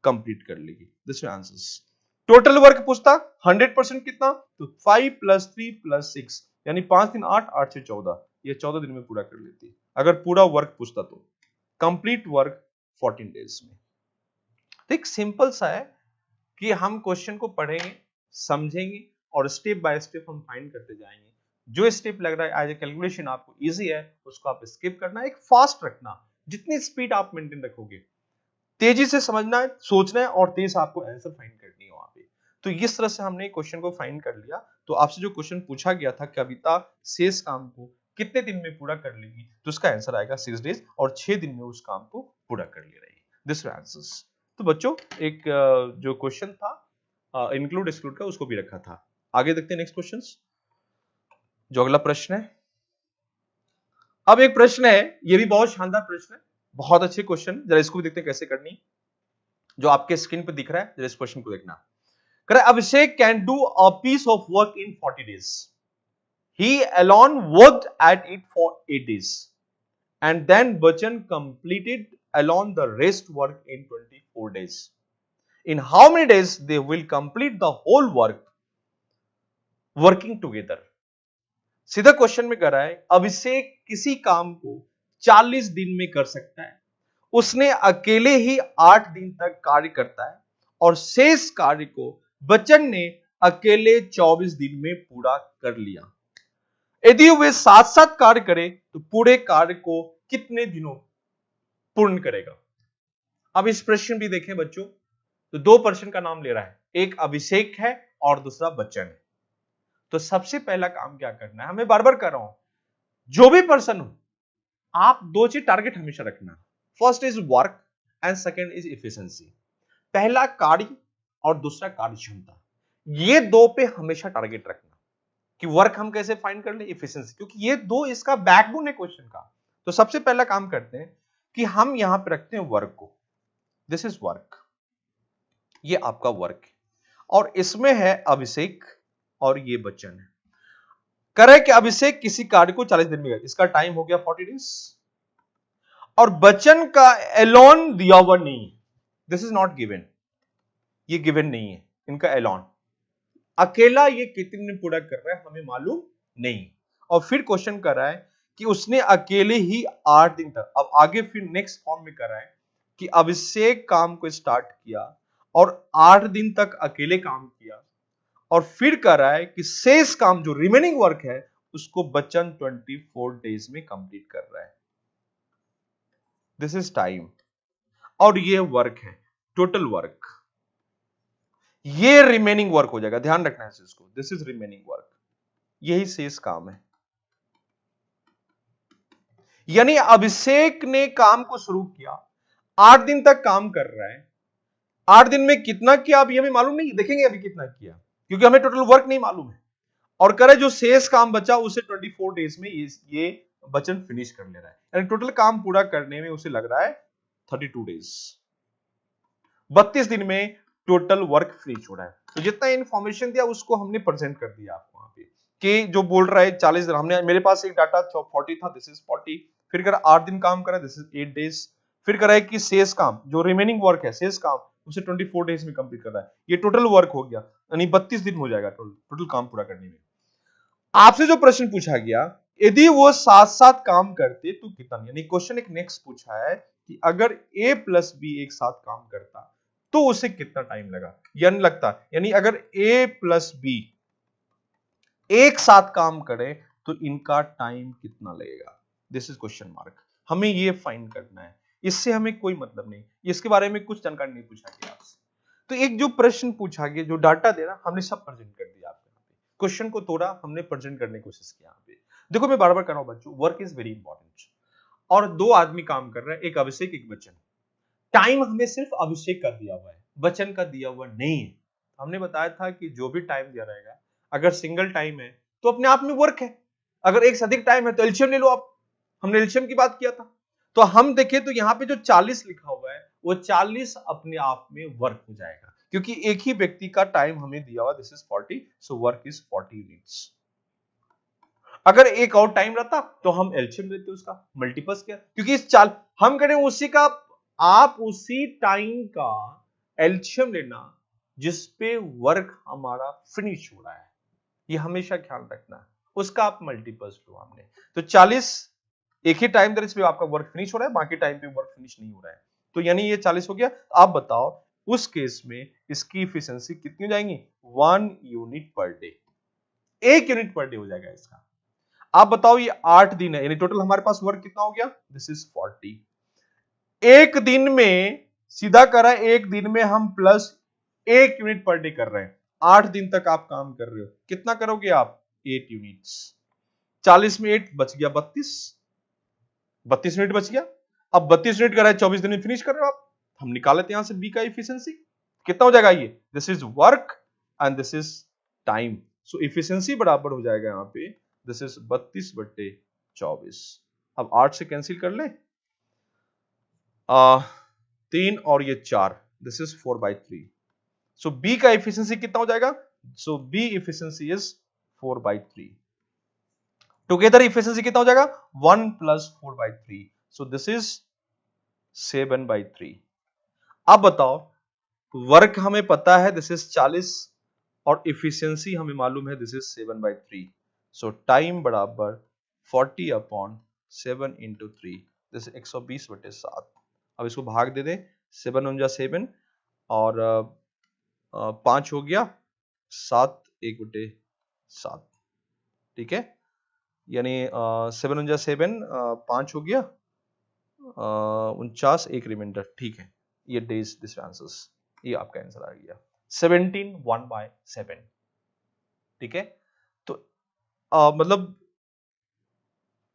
Speaker 1: कंप्लीट कर लेगी। This answers. टोटल वर्क पूछता 100% कितना, तो 5 + 3 + 6 यानी 5 दिन 8, 8 से 14, ये 14 दिन में पूरा कर लेती अगर पूरा वर्क पूछता तो। कंप्लीट वर्क 14 डेज में। तो एक सिंपल सा है कि हम क्वेश्चन को पढ़ेंगे, समझेंगे और स्टेप बाय स्टेप हम फाइंड करते जाएंगे। जो स्टेप लग रहा है एज ए कैलकुलेशन आपको इजी है उसको आप स्किप करना, एक फास्ट रखना। जितनी स्पीड आप मेंटेन रखोगे, तेजी से समझना है, सोचना है और तेज आपको आंसर फाइंड करनी है वहां पे। तो इस तरह से हमने क्वेश्चन को फाइंड कर लिया। तो आपसे जो क्वेश्चन पूछा गया था कविता शेष काम को कितने दिन में पूरा कर लेगी, तो उसका आंसर आएगा 6 डेज और 6 दिन में उस काम को पूरा कर ले रही है। This answers. तो बच्चों एक जो क्वेश्चन था इंक्लूड एक्सक्लूड का उसको भी रखा था। आगे देखते हैं नेक्स्ट क्वेश्चन। जो अगला प्रश्न है, अब एक प्रश्न है, ये भी बहुत शानदार प्रश्न है, बहुत अच्छे क्वेश्चन। जरा इसको भी देखते हैं कैसे करनी। जो आपके स्क्रीन पे दिख रहा है, जरा इस क्वेश्चन को देखना। कह रहा है Abhishek can do a piece of work in 40 days. He alone worked at it for 8 days. And then Bachchan completed alone the rest work in 24 days. In how many days they will complete the whole work working together? सीधा question में कर रहा है अभिषेक किसी काम को 40 दिन में कर सकता है, उसने अकेले ही 8 दिन तक कार्य करता है और शेष कार्य को बच्चन ने अकेले 24 दिन में पूरा कर लिया। यदि वे साथ साथ कार्य करें तो पूरे कार्य को कितने दिनों पूर्ण करेगा। अब इस प्रश्न भी देखें बच्चों, तो 2 पर्सन का नाम ले रहा है, एक अभिषेक है और दूसरा बच्चन है। तो सबसे पहला काम क्या करना है, हमें बार बार कर रहा हूं, जो भी पर्सन हो आप 2 चीज टारगेट हमेशा रखना। First is work and second is efficiency. पहला कार्य और दूसरा कार्य क्षमता, ये 2 पे हमेशा टारगेट रखना कि वर्क हम कैसे फाइंड कर ले, इफिशिएंसी, क्योंकि ये 2 इसका बैकबोन है क्वेश्चन का। तो सबसे पहला काम करते हैं कि हम यहां पे रखते हैं वर्क को। दिस इज वर्क, ये आपका वर्क है और इसमें है अभिषेक और ये बच्चन है। करे कि अभिषेक किसी कार्य को 40 दिन में करे, इसका टाइम हो गया 40 डेज और बच्चन का एलोन दिया हुआ नहीं है, दिस इज नॉट गिवन, ये गिवन नहीं है इनका एलोन। अकेला ये कितने दिन पूरा कर रहा है हमें मालूम नहीं। और फिर क्वेश्चन कर रहा है कि उसने अकेले ही 8 दिन तक, अब आगे फिर नेक्स्ट फॉर्म में कर रहा है कि अभिषेक काम को स्टार्ट किया और 8 दिन तक अकेले काम किया और फिर कर रहा है कि शेष काम जो रिमेनिंग वर्क है उसको बच्चन 24 डेज में कंप्लीट कर रहा है। दिस इज टाइम और ये वर्क है, टोटल वर्क, ये रिमेनिंग वर्क हो जाएगा, ध्यान रखना है इसको। दिस इज रिमेनिंग वर्क, यही शेष काम है। यानी अभिषेक ने काम को शुरू किया, 8 दिन तक काम कर रहा है, 8 दिन में कितना किया अभी हमें मालूम नहीं, देखेंगे अभी कितना किया क्योंकि हमें टोटल वर्क नहीं मालूम है। और करे जो शेष काम बचा उसे 24 डेज में ये बच्चन फिनिश कर ले रहा है, यानी टोटल काम पूरा करने में उसे लग रहा है 32 डेज। 32 दिन में टोटल वर्क फिनिश हो रहा है। तो जितना इंफॉर्मेशन दिया उसको हमने प्रेजेंट कर दिया आपको वहां पे कि जो बोल रहा है 40 दिन, हमने मेरे पास एक डाटा 40 था, दिस इज 40, फिर कर 8 दिन काम करा, दिस इज 8 डेज, फिर करा है कि शेष काम जो रिमेनिंग वर्क है शेष काम उसे 24 डेज में कंप्लीट कर रहा है, ये टोटल वर्क हो गया, यानी 32 दिन हो जाएगा टोटल काम पूरा करने में। आपसे जो प्रश्न पूछा गया यदि वो साथ साथ काम करते तो कितना, यानी क्वेश्चन एक नेक्स्ट पूछा है कि अगर A + B एक साथ काम करता तो उसे कितना टाइम लगा, यानी लगता, यानी अगर A + B एक साथ काम करे तो इनका टाइम कितना लगेगा। दिस इज क्वेश्चन मार्क, हमें ये फाइंड करना है, इससे हमें कोई मतलब नहीं, इसके बारे में कुछ जानकारी नहीं पूछा गया आपसे। तो एक जो प्रश्न पूछा गया, जो डाटा दे रहा, हमने सब प्रेजेंट कर दिया आपको, क्वेश्चन को तोड़ा, हमने प्रेजेंट करने की कोशिश की। यहाँ पे देखो मैं बार बार कर रहा हूं बच्चों, वर्क इज वेरी इंपॉर्टेंट और 2 आदमी काम कर रहे हैं, एक अभिषेक एक बच्चन। टाइम हमें सिर्फ अभिषेक का दिया हुआ है, बच्चन का दिया हुआ नहीं है। हमने बताया था कि जो भी टाइम दिया रहेगा अगर सिंगल टाइम है तो अपने आप में वर्क है, अगर एक से अधिक टाइम है तो एलसीएम ले लो आप, हमने एलसीएम की बात किया था। तो हम देखें तो यहाँ पे जो 40 लिखा हुआ है वो 40 अपने आप में वर्क हो जाएगा क्योंकि एक ही व्यक्ति का टाइम हमें दिया हुआ, this is 40, so work is 40 units. अगर एक और टाइम रहता तो हम एलसीएम लेते उसका, मल्टीपल्स क्या, क्योंकि इस चाल हम करें उसी का, आप उसी टाइम का एलसीएम लेना जिस पे वर्क हमारा फिनिश हो रहा है, ये हमेशा ख्याल रखना है, उसका आप मल्टीपल्स लो हमने। तो 40 एक ही टाइम दर पे आपका वर्क फिनिश हो रहा है, बाकी टाइम पे वर्क फिनिश नहीं हो रहा है, तो यानी ये 40 हो गया। आप बताओ उस केस में इसकी इफिशिएंसी कितनी हो जाएंगी, 1 unit per day, 1 unit per day हो जाएगा इसका। आप बताओ ये 8 दिन है, यानी टोटल हमारे पास वर्क कितना हो गया, दिस इज 40। एक दिन में सीधा करा, एक दिन में हम प्लस 1 यूनिट पर डे कर रहे हैं, 8 दिन तक आप काम कर रहे हो, कितना करोगे आप, 8 यूनिट्स। 40 में 8 बच गया 32, 32 यूनिट बच गया। अब 32 यूनिट कर रहा है, 24 दिन में फिनिश कर रहे हो आप, हम निकाल लेते हैं यहां से बी का इफिशियंसी कितना हो जाएगा, ये this is work and this is time, so efficiency बराबर हो जाएगा यहां पे, दिस इज 32/24। अब 8 से कैंसिल कर ले, 3 और ये 4, दिस इज 4/3, सो बी का इफिशियंसी कितना हो जाएगा, so B efficiency is 4/3। Together efficiency कितना हो जाएगा, 1 + 4/3, सो दिस इज 7/3। अब बताओ वर्क हमें पता है दिस इज 40 और इफिशियंसी हमें मालूम है दिस इज 7/3, सो टाइम बराबर 40/7 × 3, दिस 120/7। अब इसको भाग दे दें, 7 × 7 और 5 हो गया 7, 1/7, ठीक है, यानी 7 × 7 5 हो गया 49, 1 रिमाइंडर, ठीक है, ये डेज दिस आंसर्स, ये आपका आंसर आ गया 17 1/7, ठीक है। तो मतलब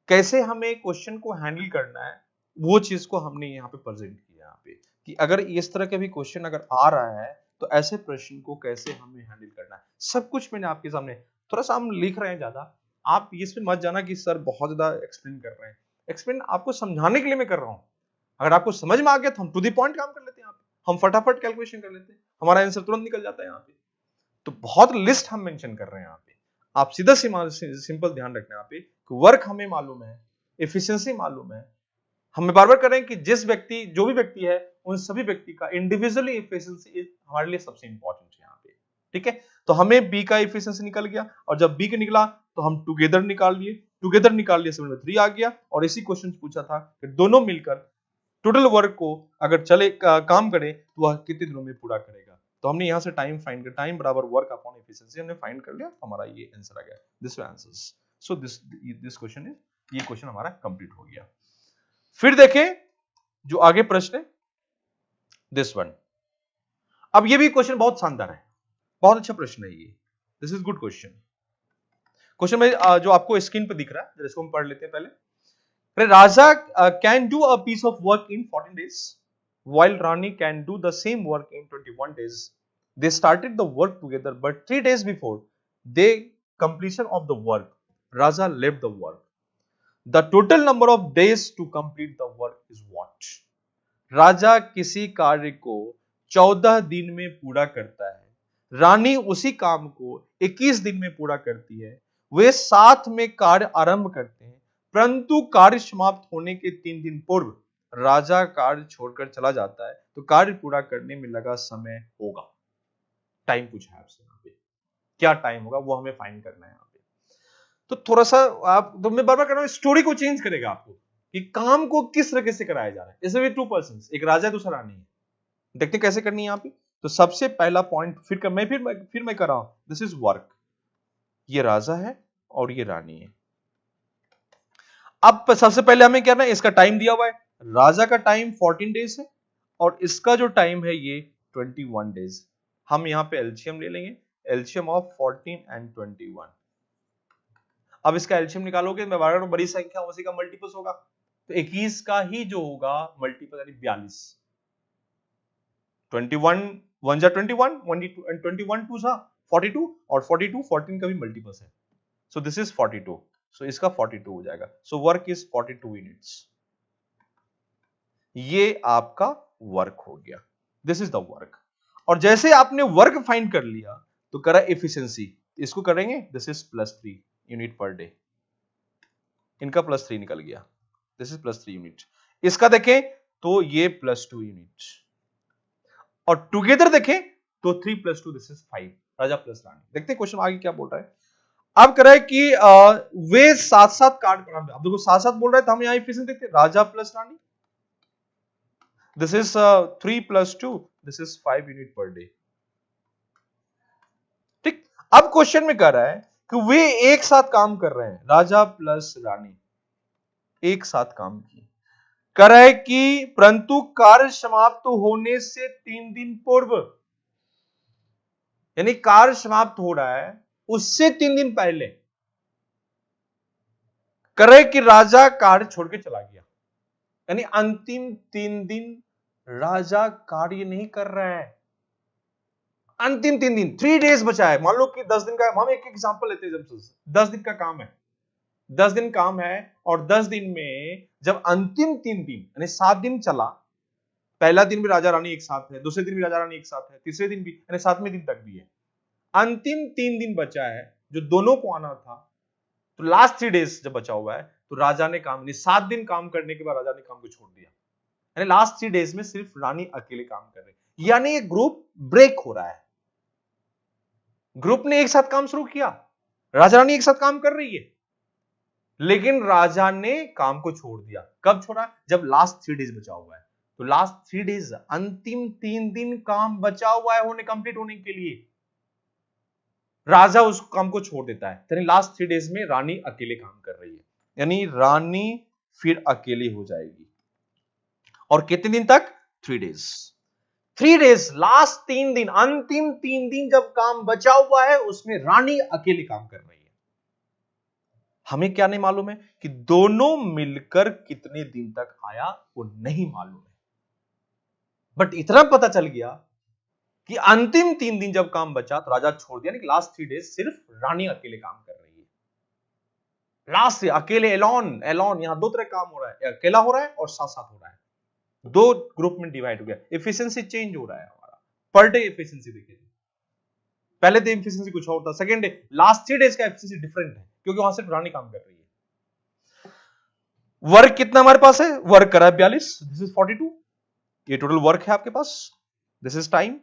Speaker 1: कैसे हमें क्वेश्चन को हैंडल करना है वो चीज को हमने यहाँ पे प्रेजेंट किया यहाँ पे, कि अगर इस तरह के भी क्वेश्चन अगर आ रहा है तो ऐसे प्रश्न को कैसे हमें हैंडल करना है, सब कुछ मैंने आपके सामने, थोड़ा सा हम लिख रहे हैं ज्यादा, आप इसमें मत जाना कि सर बहुत ज्यादा एक्सप्लेन कर रहे हैं, एक्सप्लेन आपको समझाने के लिए मैं कर रहा हूँ। अगर आपको समझ में आ गया तो हम टू द पॉइंट काम कर लेते हैं, हम फटाफट कैलकुलेशन कर लेते हैं, हमारा आंसर तुरंत निकल जाता है यहाँ पे। तो बहुत लिस्ट हम मेंशन कर रहे हैं यहाँ पे, आप सीधा सिंपल ध्यान रखना यहाँ पे, वर्क हमें मालूम है, एफिशिएंसी मालूम है, हमें बार बार कर रहे हैं कि जिस व्यक्ति जो भी व्यक्ति है उन सभी व्यक्ति का इंडिविजुअली एफिशिएंसी हमारे लिए सबसे इंपॉर्टेंट है यहाँ पे, ठीक है। तो हमें बी का एफिशिएंसी निकल गया, और जब बी के निकला तो हम टुगेदर निकाल लिए, 7/3 आ गया, और इसी क्वेश्चन पूछा था कि दोनों मिलकर टोटल वर्क को अगर चले काम करे तो वह कितने दिनों में पूरा करेगा। तो हमने यहां से टाइम फाइंड कर, टाइम बराबर वर्क अपॉन एफिशिएंसी हमने फाइंड कर लिया, हमारा ये आंसर आ गया, this answers. So this question is, ये क्वेश्चन हमारा कंप्लीट हो गया। फिर देखें जो आगे प्रश्न है, दिस वन। अब ये भी क्वेश्चन बहुत शानदार है, बहुत अच्छा प्रश्न है ये, this is good question. Question में जो आपको स्क्रीन पे दिख रहा है, इसको हम पढ़ लेते हैं पहले। Raja can do a piece of work in 14 days, while Rani can do the same work in 21 days. They started the work together, but 3 days before the completion of the work, Raja left the work. The total number of days to complete the work is what? राजा किसी कार्य को 14 दिन में पूरा करता है, रानी उसी काम को 21 दिन में पूरा करती है, वे साथ में कार्य आरंभ करते हैं, परंतु कार्य समाप्त होने के 3 दिन पूर्व राजा कार्य छोड़कर चला जाता है, तो कार्य पूरा करने में लगा समय होगा, टाइम पूछा है आपसे यहाँ पे, क्या टाइम होगा वो हमें फाइंड करना है यहाँ पे। तो थोड़ा सा आप, तो मैं बार बार कह रहा हूं, स्टोरी को चेंज करेगा आपको कि काम को किस तरीके से कराया जा रहा है। इसमें भी 2 पर्सन्स, एक राजा है दूसरा रानी है, देखते कैसे करनी है यहाँ पे। तो सबसे पहला पॉइंट फिर मैं कर रहा हूं, दिस इज वर्क, ये राजा है और ये रानी है। अब सबसे पहले हमें क्या करना है, इसका टाइम दिया हुआ है, राजा का टाइम 14 डेज है और इसका जो टाइम है ये 21 डेज। हम यहां पे एलसीएम ले लेंगे, एलसीएम ऑफ 14 एंड 21। अब इसका एलसीएम निकालोगे, मैं बार बड़ी संख्या उसी का मल्टीपल होगा, तो 21 का ही जो होगा मल्टीपल यानी 42। 21 1 जा 21, 21 2 जा 42, और 42 14 का भी मल्टीपल है, सो दिस इज 42, सो इसका 42 हो जाएगा। सो वर्क इज 42 यूनिट्स, ये आपका वर्क हो गया, दिस इज द वर्क। और जैसे आपने वर्क फाइंड कर लिया तो करा एफिशिएंसी, इसको करेंगे, this is +3 unit per day, इनका +3 निकल गया, दिस इज +3 यूनिट। इसका देखें तो ये +2 यूनिट, और टुगेदर देखें तो 3 + 2 दिस इज 5, राजा प्लस रानी। देखते हैं क्वेश्चन आगे क्या बोल रहा है। अब कह रहा है कि वे साथ साथ कार्ड, अब देखो साथ साथ बोल रहा है तो हम यहां एफिशिएंसी देखते हैं, Raja plus Rani, this is 3 + 2 this is 5 unit per day. ठीक, अब क्वेश्चन में कह रहा है कि वे एक साथ काम कर रहे हैं, राजा प्लस रानी एक साथ काम किए, कह रहा है कि परंतु कार्य समाप्त होने से 3 दिन पूर्व, यानी कार्य समाप्त हो रहा है उससे 3 दिन पहले, कह रहे कि राजा कार्य छोड़ के चला गया, यानी अंतिम 3 दिन राजा कार्य नहीं कर रहा है, अंतिम 3 दिन, 3 डेज बचा है। मान लो कि 10 दिन का, हम एक एग्जांपल लेते हैं, जब 10 दिन का काम है, 10 दिन काम है, और 10 दिन में जब अंतिम 3 दिन यानी 7 दिन चला, पहला दिन भी राजा रानी एक साथ है, दूसरे दिन भी राजा रानी एक साथ है, तीसरे दिन भी, यानी 7वें दिन तक भी है, अंतिम 3 दिन बचा है जो दोनों को आना था, तो लास्ट 3 डेज जब बचा हुआ है तो राजा ने काम नहीं, 7 दिन काम करने के बाद राजा ने काम को छोड़ दिया, यानी लास्ट 3 डेज में सिर्फ रानी अकेले काम कर रही, यानी ये ग्रुप ब्रेक हो रहा है, ग्रुप ने एक साथ काम शुरू किया, राजा रानी एक साथ काम कर रही है, लेकिन राजा ने काम को छोड़ दिया। कब छोड़ा? जब लास्ट 3 डेज बचा हुआ है, तो लास्ट 3 डेज, अंतिम 3 दिन काम बचा हुआ है होने, कंप्लीट होने के लिए, राजा उस काम को छोड़ देता है, यानी लास्ट 3 डेज में रानी अकेले काम कर रही है, यानी रानी फिर अकेली हो जाएगी, और कितने दिन तक? 3 डेज, 3 डेज, लास्ट 3 दिन, अंतिम 3 दिन जब काम बचा हुआ है उसमें रानी अकेले काम कर रही है। हमें क्या नहीं मालूम है कि दोनों मिलकर कितने दिन तक आया, वो नहीं मालूम है, बट इतना पता चल गया कि अंतिम 3 दिन जब काम बचा तो राजा छोड़ दिया, यानी लास्ट 3 डेज सिर्फ रानी अकेले काम कर रही है, लास्ट से अकेले, एलोन एलोन, यहां दो तरह काम हो रहा है, अकेला हो रहा है और साथ साथ हो रहा है, दो ग्रुप में डिवाइड हो गया, एफिशिएंसी चेंज हो रहा है हमारा, पर डे एफिशिएंसी देखिए, पहले दिन एफिशिएंसी कुछ और था, सेकंड डे, लास्ट 3 डेज का एफिशिएंसी डिफरेंट है, क्योंकि वहां सिर्फ रानी काम कर रही है। वर्क कितना हमारे पास है? वर्क करा 42, दिस इज 42, ये टोटल वर्क है आपके पास, दिस इज टाइम।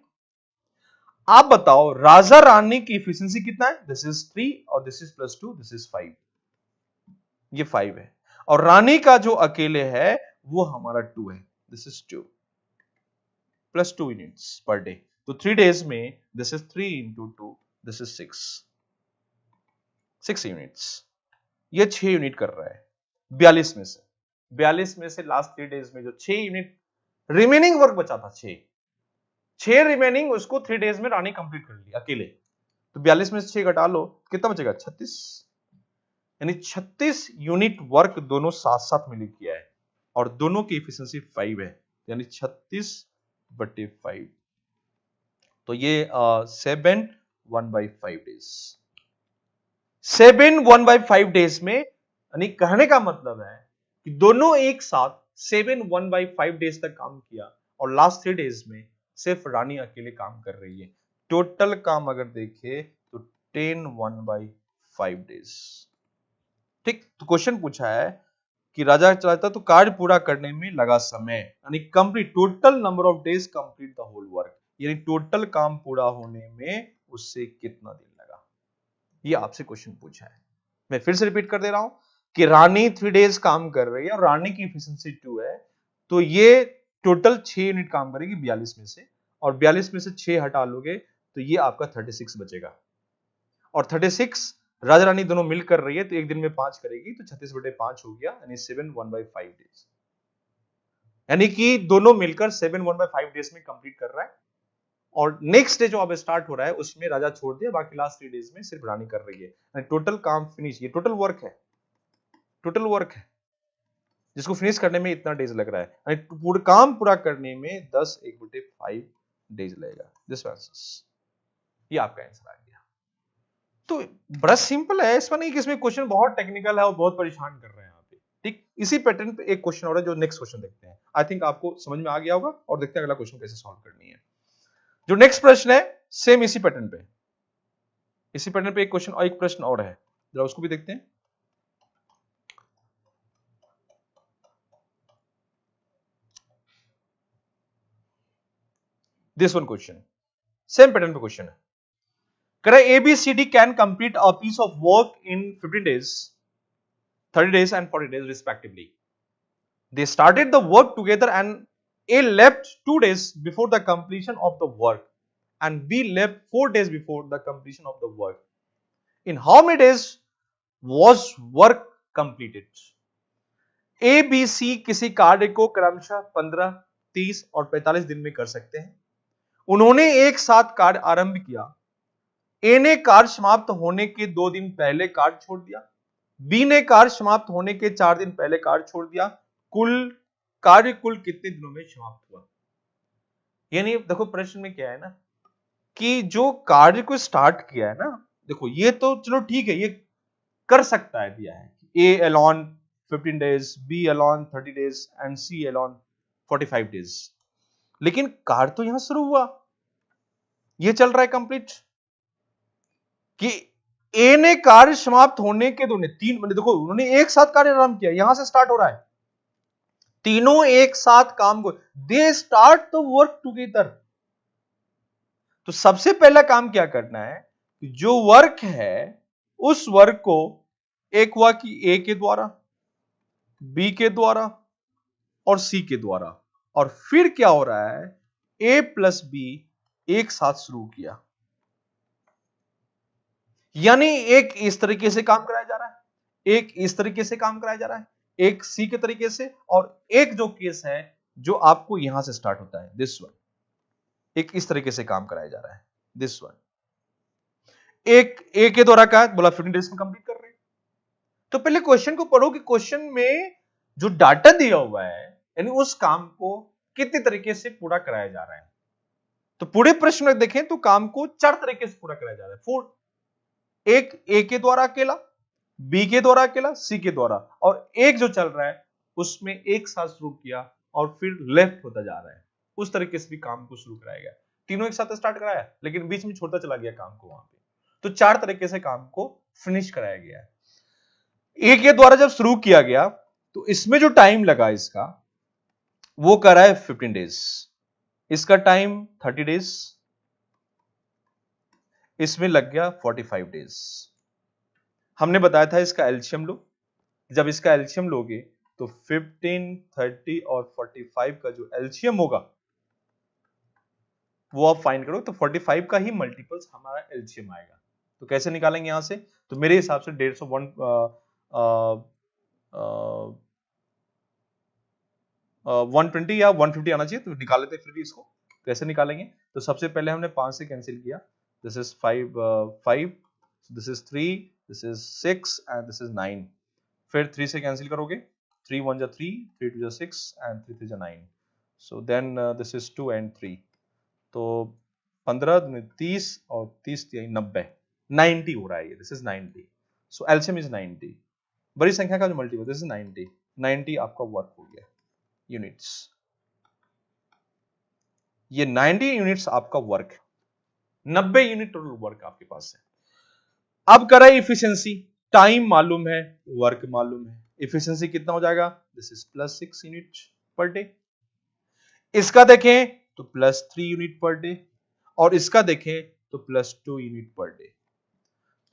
Speaker 1: आप बताओ राजा रानी की एफिशिएंसी कितना है? दिस इज 3 और दिस इज +2, दिस इज 5, ये 5 है, और रानी का जो अकेले है वो हमारा 2 है, this is 2 +2 units per day, तो 3 डेज में this is 3 × 2, this is 6 units, ये 6 यूनिट कर रहा है 42 में से, 42 में से लास्ट 3 डेज में जो 6 यूनिट रिमेनिंग वर्क बचा था, 6 रिमेनिंग, उसको 3 डेज में रानी कंप्लीट कर ली अकेले, तो 42 में से 6 घटा लो, कितना बचेगा? 36, यानी 36 यूनिट वर्क दोनों साथ साथ मिलकर किया है, और दोनों की एफिशिएंसी 5 है, यानी 36/5, तो ये 7 1/5 डेज, 7 1/5 डेज में, यानी कहने का मतलब है कि दोनों एक साथ 7 1/5 डेज तक काम किया, और लास्ट 3 डेज में सिर्फ रानी अकेले काम कर रही है, टोटल काम अगर देखें तो 10 1/5 डेज। ठीक, तो क्वेश्चन पूछा है कि राजा चाहता तो कार्य पूरा करने में लगा समय, यानी complete, total number of days complete the whole work, यानी टोटल काम पूरा होने में उससे कितना दिन लगा, ये आपसे क्वेश्चन पूछा है। मैं फिर से रिपीट कर दे रहा हूं कि रानी 3 डेज काम कर रही है और रानी की एफिशिएंसी 2 है, तो ये टोटल 6 यूनिट काम करेगी 42 में से, और 42 में से 6 हटा लोगे तो ये आपका 36 बचेगा, और 36 राजा रानी दोनों मिल कर रही है तो एक दिन में 5 करेगी, तो 36/5 हो गया, यानी 7 1/5 डेज, यानी कि दोनों मिलकर 7 1/5 डेज में कंप्लीट कर रहा है, और नेक्स्ट डे जो अब स्टार्ट हो रहा है उसमें राजा छोड़ दिया, बाकी लास्ट 3 डेज में सिर्फ रानी कर रही है, टोटल काम फिनिश, ये टोटल वर्क है, टोटल वर्क है जिसको फिनिश करने में इतना डेज लग रहा है, यानी पूरा काम पूरा करने में 10 1/5 डेज लगेगा, दिस आंसर्स, ये आपका आंसर आ गया। तो बड़ा सिंपल है, इसमें नहीं कि इसमें क्वेश्चन बहुत टेक्निकल है और बहुत परेशान कर रहे हैं यहाँ पे। ठीक, इसी पैटर्न पे एक क्वेश्चन और है जो नेक्स्ट क्वेश्चन देखते हैं, आई थिंक आपको समझ में आ गया होगा, और देखते हैं अगला क्वेश्चन कैसे सॉल्व करनी है। जो नेक्स्ट प्रश्न है सेम इसी पैटर्न पे, इसी पैटर्न पे एक क्वेश्चन और एक प्रश्न और है, जरा उसको भी देखते हैं। This one question, same pattern पे क्वेश्चन है। कह रहा है ABCD can complete a piece of work in 15 days, 30 days and 40 days respectively. They started the work together and A left 2 days before the completion of the work and B left 4 days before the completion of the work. In how many days was work completed? A, B, C किसी कार्य को क्रमशः 15, 30 और 45 दिन में कर सकते हैं। उन्होंने एक साथ कार्य आरंभ किया। A ने कार्य समाप्त होने के 2 दिन पहले कार्य छोड़ दिया। B ने कार्य समाप्त होने के 4 दिन पहले कार्य छोड़ दिया। कार्य कुल कितने दिनों में समाप्त हुआ? यानी देखो प्रश्न में क्या है ना कि जो कार्य को स्टार्ट किया है ना, देखो ये तो चलो ठीक है, ये कर सकता है, दिया है A alone 15 days, B alone 30 days and C alone 45 days, लेकिन कार्य तो यहां शुरू हुआ, ये चल रहा है कंप्लीट कि A ने कार्य समाप्त होने के 2 दिन, 3 मतलब देखो उन्होंने एक साथ कार्य आरंभ किया, यहां से स्टार्ट हो रहा है, तीनों एक साथ काम को, they start the work together. तो सबसे पहला काम क्या करना है, जो वर्क है उस वर्क को एक हुआ कि ए के द्वारा, बी के द्वारा और सी के द्वारा, और फिर क्या हो रहा है, ए प्लस बी एक साथ शुरू किया, यानी एक इस तरीके से काम कराया जा रहा है, एक इस तरीके से काम कराया जा रहा है, एक सी के तरीके से, और एक जो केस है जो आपको यहां से स्टार्ट होता है, दिस वन, एक इस तरीके से काम कराया जा रहा है, दिस वन। एक ए के द्वारा क्या बोला 15 डेज में कंप्लीट कर रहे हैं। तो पहले क्वेश्चन को पढ़ो कि क्वेश्चन में जो डाटा दिया हुआ है यानी उस काम को कितने तरीके से पूरा कराया जा रहा है। तो पूरे प्रश्न में देखें तो काम को 4 तरीके से पूरा कराया जा रहा है, 4, एक ए के द्वारा अकेला, बी के द्वारा अकेला, सी के द्वारा, और एक जो चल रहा है उसमें एक साथ शुरू किया और फिर लेफ्ट होता जा रहा है, उस तरीके से भी काम को शुरू कराया गया। तीनों एक साथ स्टार्ट कराया लेकिन बीच में छोड़ता चला गया काम को वहां पे, तो 4 तरीके से काम को फिनिश कराया गया है। ए के द्वारा जब शुरू किया गया तो इसमें जो टाइम लगा इसका वो कर रहा है 15 डेज, इसका टाइम 30 डेज, इसमें लग गया 45 डेज। हमने बताया था इसका एलसीएम लो, जब इसका एलसीएम लोगे तो 15, 30 और 45 का जो एलसीएम होगा वो आप फाइंड करो, तो 45 का ही मल्टीपल्स हमारा एलसीएम आएगा। तो कैसे निकालेंगे यहां से, तो मेरे हिसाब से 120 या 150 आना चाहिए, तो निकाल लेते फिर भी इसको। कैसे निकालेंगे, तो सबसे पहले हमने 5 से कैंसिल किया, this is 5, this is 3, this is 6 and this is 9, फिर 3 से कैंसिल करोगे, 3 1 जा 3, 3 2 जा 6 एंड 3 3 जा 9, so then this is 2 and 3, तो 15 30 और 30 90, 90 हो रहा है ये, this is 90, so LCM is 90, बड़ी संख्या का जो मल्टीपल, दिस इज 90 आपका वर्क हो गया यूनिट्स, ये 90 यूनिट्स आपका वर्क है, 90 यूनिट टोटल वर्क आपके पास है। अब करा इफिशिएंसी, टाइम मालूम है, वर्क मालूम है, इफिशिएंसी कितना हो जाएगा, this is +6 unit per day, इसका देखें तो +3 यूनिट पर डे, और इसका देखें तो +2 यूनिट पर डे।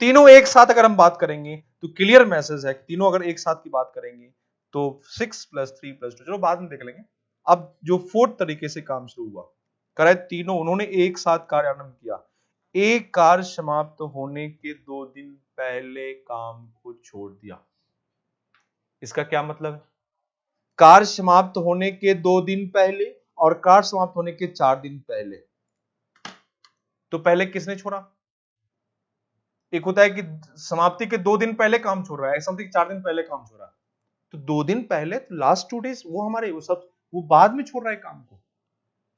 Speaker 1: तीनों एक साथ अगर हम बात करेंगे तो क्लियर मैसेज है, तीनों अगर एक साथ की बात करेंगे तो 6 + 3 + 2, चलो बाद में देख लेंगे। अब जो 4th तरीके से काम शुरू हुआ, करे तीनों उन्होंने एक साथ कार्य आरंभ किया, एक कार्य समाप्त होने के 2 दिन पहले काम को छोड़ दिया। इसका क्या मतलब है, कार्य समाप्त होने के 2 दिन पहले और कार्य समाप्त होने के 4 दिन पहले, तो पहले किसने छोड़ा, एक होता है कि समाप्ति के 2 दिन पहले काम छोड़ रहा है, ऐसा होता है कि 4 दिन पहले काम छोड़ रहा है, तो 2 दिन पहले तो लास्ट 2 डेज वो हमारे वो बाद में छोड़ रहा है काम को,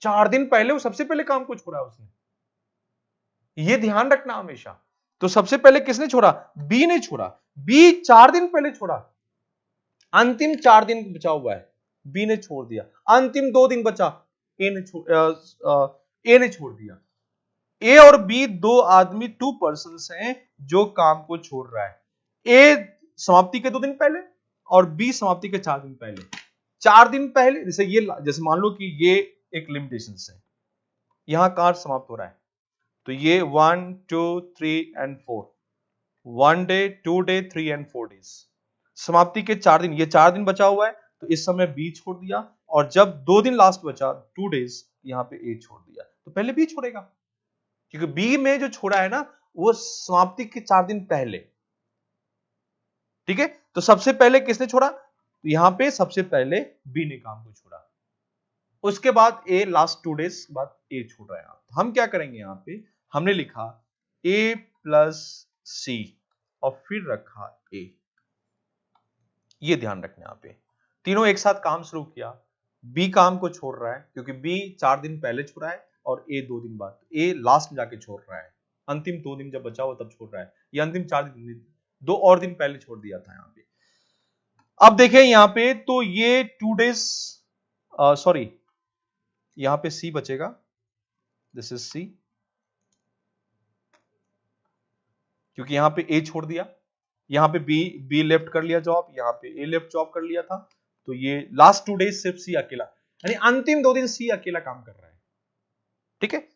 Speaker 1: 4 दिन पहले वो सबसे पहले काम को छोड़ा उसने, ये ध्यान रखना हमेशा। तो सबसे पहले किसने छोड़ा, बी ने छोड़ा, बी 4 दिन पहले छोड़ा, अंतिम 4 दिन बचा हुआ है, बी ने छोड़ दिया, अंतिम 2 दिन बचा, ए ने छोड़ दिया। ए और बी 2 आदमी 2 पर्सन्स हैं जो काम को छोड़ रहा है, ए समाप्ति के 2 दिन पहले और बी समाप्ति के 4 दिन पहले। 4 दिन पहले जैसे मान लो कि ये एक लिमिटेशन है, यहां कार समाप्त हो रहा है, तो ये 1 2 3 and 4, 1 day 2 day 3 and 4 days, समाप्ति के 4 दिन, ये 4 दिन बचा हुआ है, तो इस समय बी छोड़ दिया, और जब 2 दिन लास्ट बचा 2 डेज, यहां पे ए छोड़ दिया, तो पहले बी छोड़ेगा, क्योंकि बी में जो छोड़ा है ना वो समाप्ति के 4 दिन पहले। ठीक है, तो सबसे पहले किसने छोड़ा, तो यहां पे सबसे पहले बी ने काम को छोड़ा, उसके बाद ए लास्ट 2 डेज बाद ए छोड़ रहा है। तो हम क्या करेंगे, यहां पे हमने लिखा ए प्लस सी और फिर रखा ए, ये ध्यान रखना, यहां पे तीनों एक साथ काम शुरू किया, बी काम को छोड़ रहा है क्योंकि बी 4 दिन पहले छोड़ा है और ए 2 दिन बाद, ए लास्ट में जाके छोड़ रहा है, अंतिम 2 दिन जब बचा हो तब छोड़ रहा है, ये अंतिम 4 दिन 2 और दिन पहले छोड़ दिया था यहां पे। अब देखें यहां पे, तो ये 2 डेज, सॉरी यहां पे सी बचेगा, दिस इज सी, क्योंकि यहां पे ए छोड़ दिया, यहां पे बी लेफ्ट कर लिया जॉब, यहां पे ए लेफ्ट जॉब कर लिया था, तो ये लास्ट 2 डेज सिर्फ सी अकेला, यानी अंतिम 2 दिन सी अकेला काम कर रहा है। ठीक है,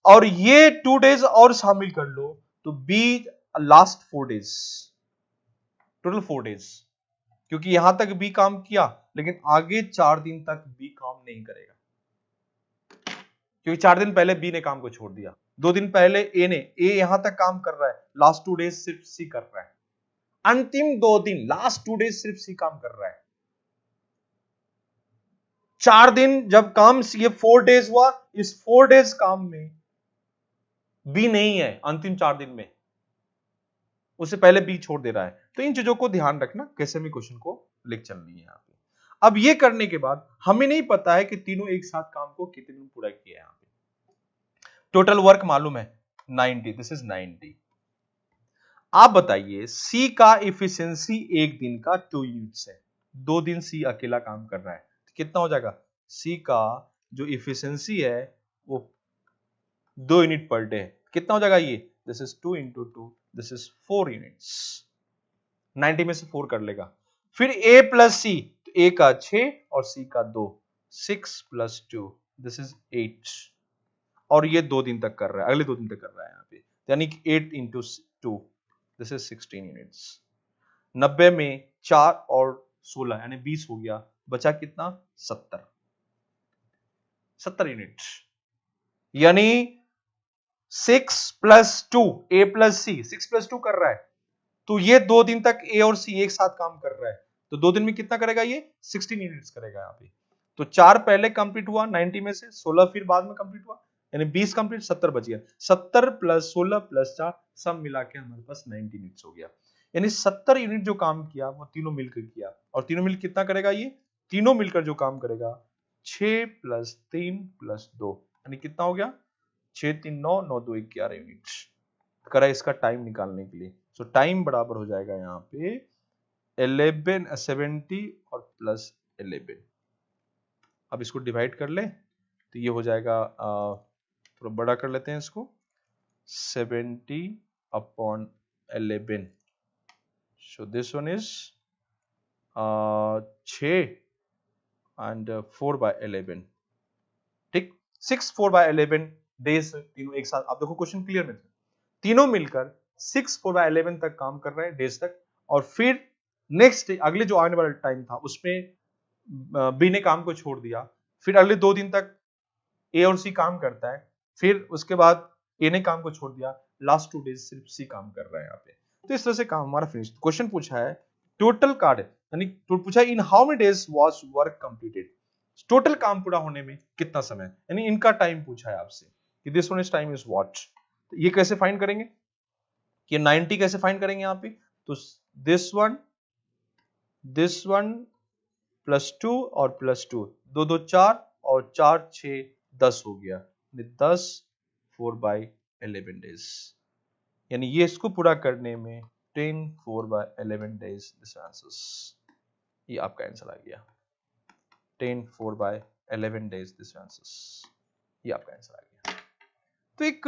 Speaker 1: और ये 2 डेज और शामिल कर लो, तो B last 4 days, total 4 days, क्योंकि यहां तक बी काम किया लेकिन आगे 4 दिन तक बी काम नहीं करेगा, क्योंकि 4 दिन पहले बी ने काम को छोड़ दिया, 2 दिन पहले ए यहां तक काम कर रहा है, लास्ट 2 डेज सिर्फ सी कर रहा है, अंतिम 2 दिन लास्ट 2 डेज सिर्फ सी काम कर रहा है, 4 दिन जब काम, ये 4 डेज हुआ, इस 4 डेज काम में बी नहीं है, अंतिम 4 दिन में उससे पहले बी छोड़ दे रहा है। तो इन चीजों को ध्यान रखना, कैसे भी क्वेश्चन को लिख चलनी है यहां पे। अब ये करने के बाद हमें नहीं पता है कि तीनों एक साथ काम को कितने दिन पूरा किया है, यहां पे टोटल वर्क मालूम है 90, दिस इज 90। आप बताइए सी का इफिशियंसी एक दिन का 2 यूनिट्स है, 2 दिन सी अकेला काम कर रहा है, तो कितना हो जाएगा, सी का जो इफिशियंसी है वो 2 यूनिट पर डे, कितना हो जाएगा ये, this is 2 into 2, this is 4 units, 90 में से 4 कर लेगा, फिर ए प्लस सी, तो ए का 6 और सी का 2, 6 प्लस 2, दिस इज 8, और ये 2 दिन तक कर रहा है, अगले 2 दिन तक कर रहा है यहां पे, यानी कि 8 इंटू 2, दिस इज 16 यूनिट्स। 90 में 4 और 16 यानी 20 हो गया, बचा कितना, 70 यूनिट, यानी 6 प्लस 2, ए प्लस सी 6 प्लस 2 कर रहा है, तो ये 2 दिन तक ए और सी एक साथ काम कर रहा है, तो 2 दिन में कितना करेगा, ये 16 यूनिट्स करेगा यहाँ पे, तो 4 पहले कंप्लीट हुआ 90 में से, 16 फिर बाद में कंप्लीट हुआ, यानी 20 कंप्लीट, 70 बच गया, 70 प्लस 16 प्लस 4 सब मिला के हमारे पास 90 यूनिट्स हो गया, यानी 70 यूनिट जो काम किया वो तीनों मिलकर किया, और तीनों मिलकर कितना करेगा, ये तीनों मिलकर जो काम करेगा 6 प्लस 3 प्लस 2, यानी कितना हो गया, 6 3 9 9 2 11 यूनिट करा इसका टाइम निकालने के लिए। सो टाइम बराबर हो जाएगा यहाँ पे 1170 और प्लस 11, अब इसको डिवाइड कर ले तो ये हो जाएगा, थोड़ा बड़ा कर लेते हैं इसको, 70 upon 11, so this one is 6 and 4 by 11, ठीक, 6 4 बाय 11 डेज तीनों एक साथ, आप देखो क्वेश्चन क्लियर में तीनों मिलकर 6 4 बाय 11 तक काम कर रहे हैं डेज तक, और फिर नेक्स्ट अगले जो आने वाला टाइम था उसमें बी ने काम को छोड़ दिया, फिर अगले 2 दिन तक ए और सी काम करता है, फिर उसके बाद ए ने काम को छोड़ दिया, लास्ट 2 डेज सिर्फ सी काम कर रहा है यहाँ पे, तो इस तरह से काम हमारा फिनिश। क्वेश्चन पूछा है टोटल कार्ड, यानी पूछा in how many days was work completed, total काम पूरा होने में कितना समय, यानी इनका टाइम पूछा है आपसे कि this one is time is what, तो ये कैसे फाइंड करेंगे, कि 90 कैसे फाइंड करेंगे यहाँ पे, तो दिस वन प्लस 2 और प्लस 2, 2 2 4 और 4 6 10 हो गया, 10 4 बाई 11 डेज, यानी ये इसको पूरा करने में 10 4 बाई 11 डेज, दिस आंसर्स, ये आपका आंसर आ गया 10 4 बाई 11 डेज, दिस आंसर्स, ये आपका आंसर आ गया। तो एक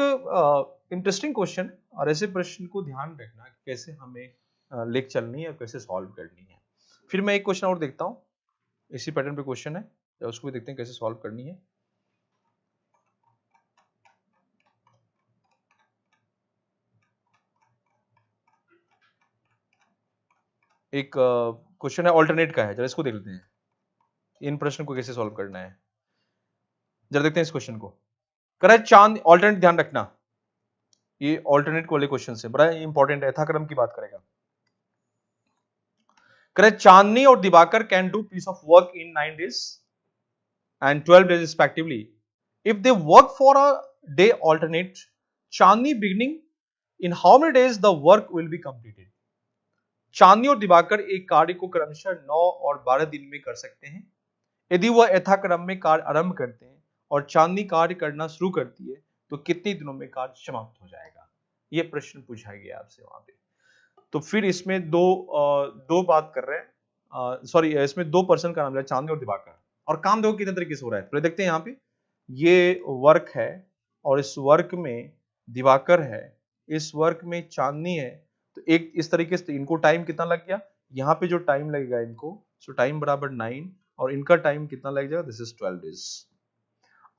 Speaker 1: इंटरेस्टिंग क्वेश्चन, और ऐसे प्रश्न को ध्यान रखना कैसे हमें लिख चलनी है और कैसे सॉल्व करनी है। फिर मैं एक क्वेश्चन और देखता हूं, इसी पैटर्न पे क्वेश्चन है, उसको भी देखते हैं कैसे सॉल्व करनी है। एक क्वेश्चन है ऑल्टरनेट का है, जरा इसको देख लेते हैं, इन प्रश्न को कैसे सॉल्व करना है। जरा देखते हैं इस क्वेश्चन को। कह रहा है चांद, ऑल्टरनेट ध्यान रखना, ये ऑल्टरनेट वाले क्वेश्चन से बड़ा इंपॉर्टेंट है, यथाक्रम की बात करेगा। कह रहा है चांदनी और Diwakar can do piece of work in 9 days and 12 days respectively. If they work for a day alternate, Chandni beginning in how many days the work will be completed? चांदनी और दिवाकर एक कार्य को क्रमशः 9 और 12 दिन में कर सकते हैं। यदि वह यथाक्रम में कार्य आरंभ करते हैं और चांदनी कार्य करना शुरू करती है तो कितने दिनों में कार्य समाप्त हो जाएगा? यह प्रश्न पूछा गया आपसे वहां पे। तो फिर इसमें दो बात कर रहे हैं, सॉरी इसमें दो पर्सन का नाम है, चांदनी और दिवाकर, और काम देखो कितने तरीके से हो रहा है। पहले देखते हैं यहाँ पे, ये वर्क है और इस वर्क में दिवाकर है, इस वर्क में चांदनी है। तो एक इस तरीके से इनको टाइम कितना लग गया, यहाँ पे जो टाइम लगेगा इनको, सो टाइम बराबर 9 और इनका टाइम कितना लग जाएगा, दिस इज 12 days।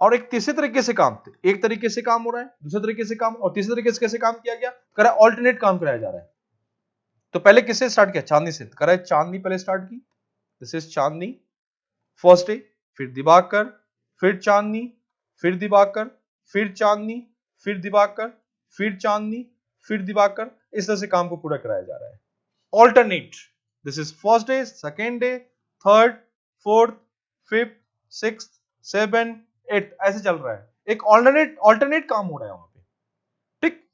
Speaker 1: और एक तीसरे तरीके से काम, एक तरीके से काम हो रहा है, दूसरे तरीके से काम, और तीसरे तरीके से कैसे काम किया गया, कर रहा है ऑल्टरनेट काम कराया जा रहा है। तो पहले किससे स्टार्ट किया, चांदनी से, कर रहा है चांदनी पहले स्टार्ट की, this is Chandni first day, फिर दिवाकर, फिर चांदनी, फिर दिवाकर, फिर चांदनी, फिर दिवाकर, फिर चांदनी, फिर दिवाकर, इस तरह से काम को पूरा कराया जा रहा है। Alternate, this is first day, second day, third, fourth, fifth, sixth, seven, eight, ऐसे चल रहा है। एक ऑल्टरनेट काम हो रहा है वहां पे, ठीक।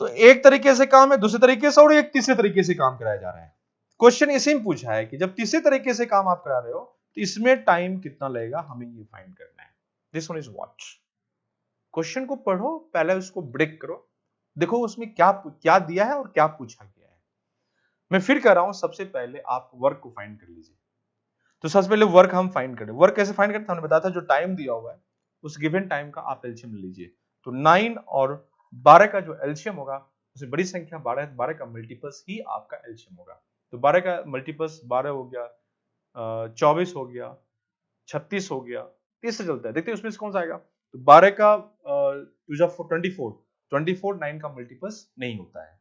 Speaker 1: तो एक तरीके से काम है, दूसरे तरीके से, और एक तीसरे तरीके से काम कराया जा रहा है। क्वेश्चन इसी में पूछा है कि जब तीसरे तरीके से काम आप करा रहे हो तो इसमें टाइम कितना लगेगा, हमें ये फाइंड करना है। This one is what. Question को पढ़ो, पहले उसको ब्रेक करो, देखो उसमें क्या क्या दिया है और क्या पूछा गया है। मैं फिर कह रहा हूं, सबसे पहले आप वर्क को फाइंड कर लीजिए। तो सबसे पहले वर्क हम फाइंड करें। वर्क कैसे फाइंड करते हैं, हमने बताया था, जो टाइम दिया हुआ है उस गिवन टाइम का आप एलसीएम ले लीजिए। तो 9 और 12 का जो एलसीएम होगा, उसे बड़ी संख्या 12 का मल्टीपल्स ही आपका एलसीएम होगा। तो 12 का मल्टीपल्स 12 हो गया, 24 हो गया, 36 हो गया, तीस से चलता है। देखते हैं उसमें से कौन सा आएगा। तो 12 का 24 9 का मल्टीपल्स नहीं होता है।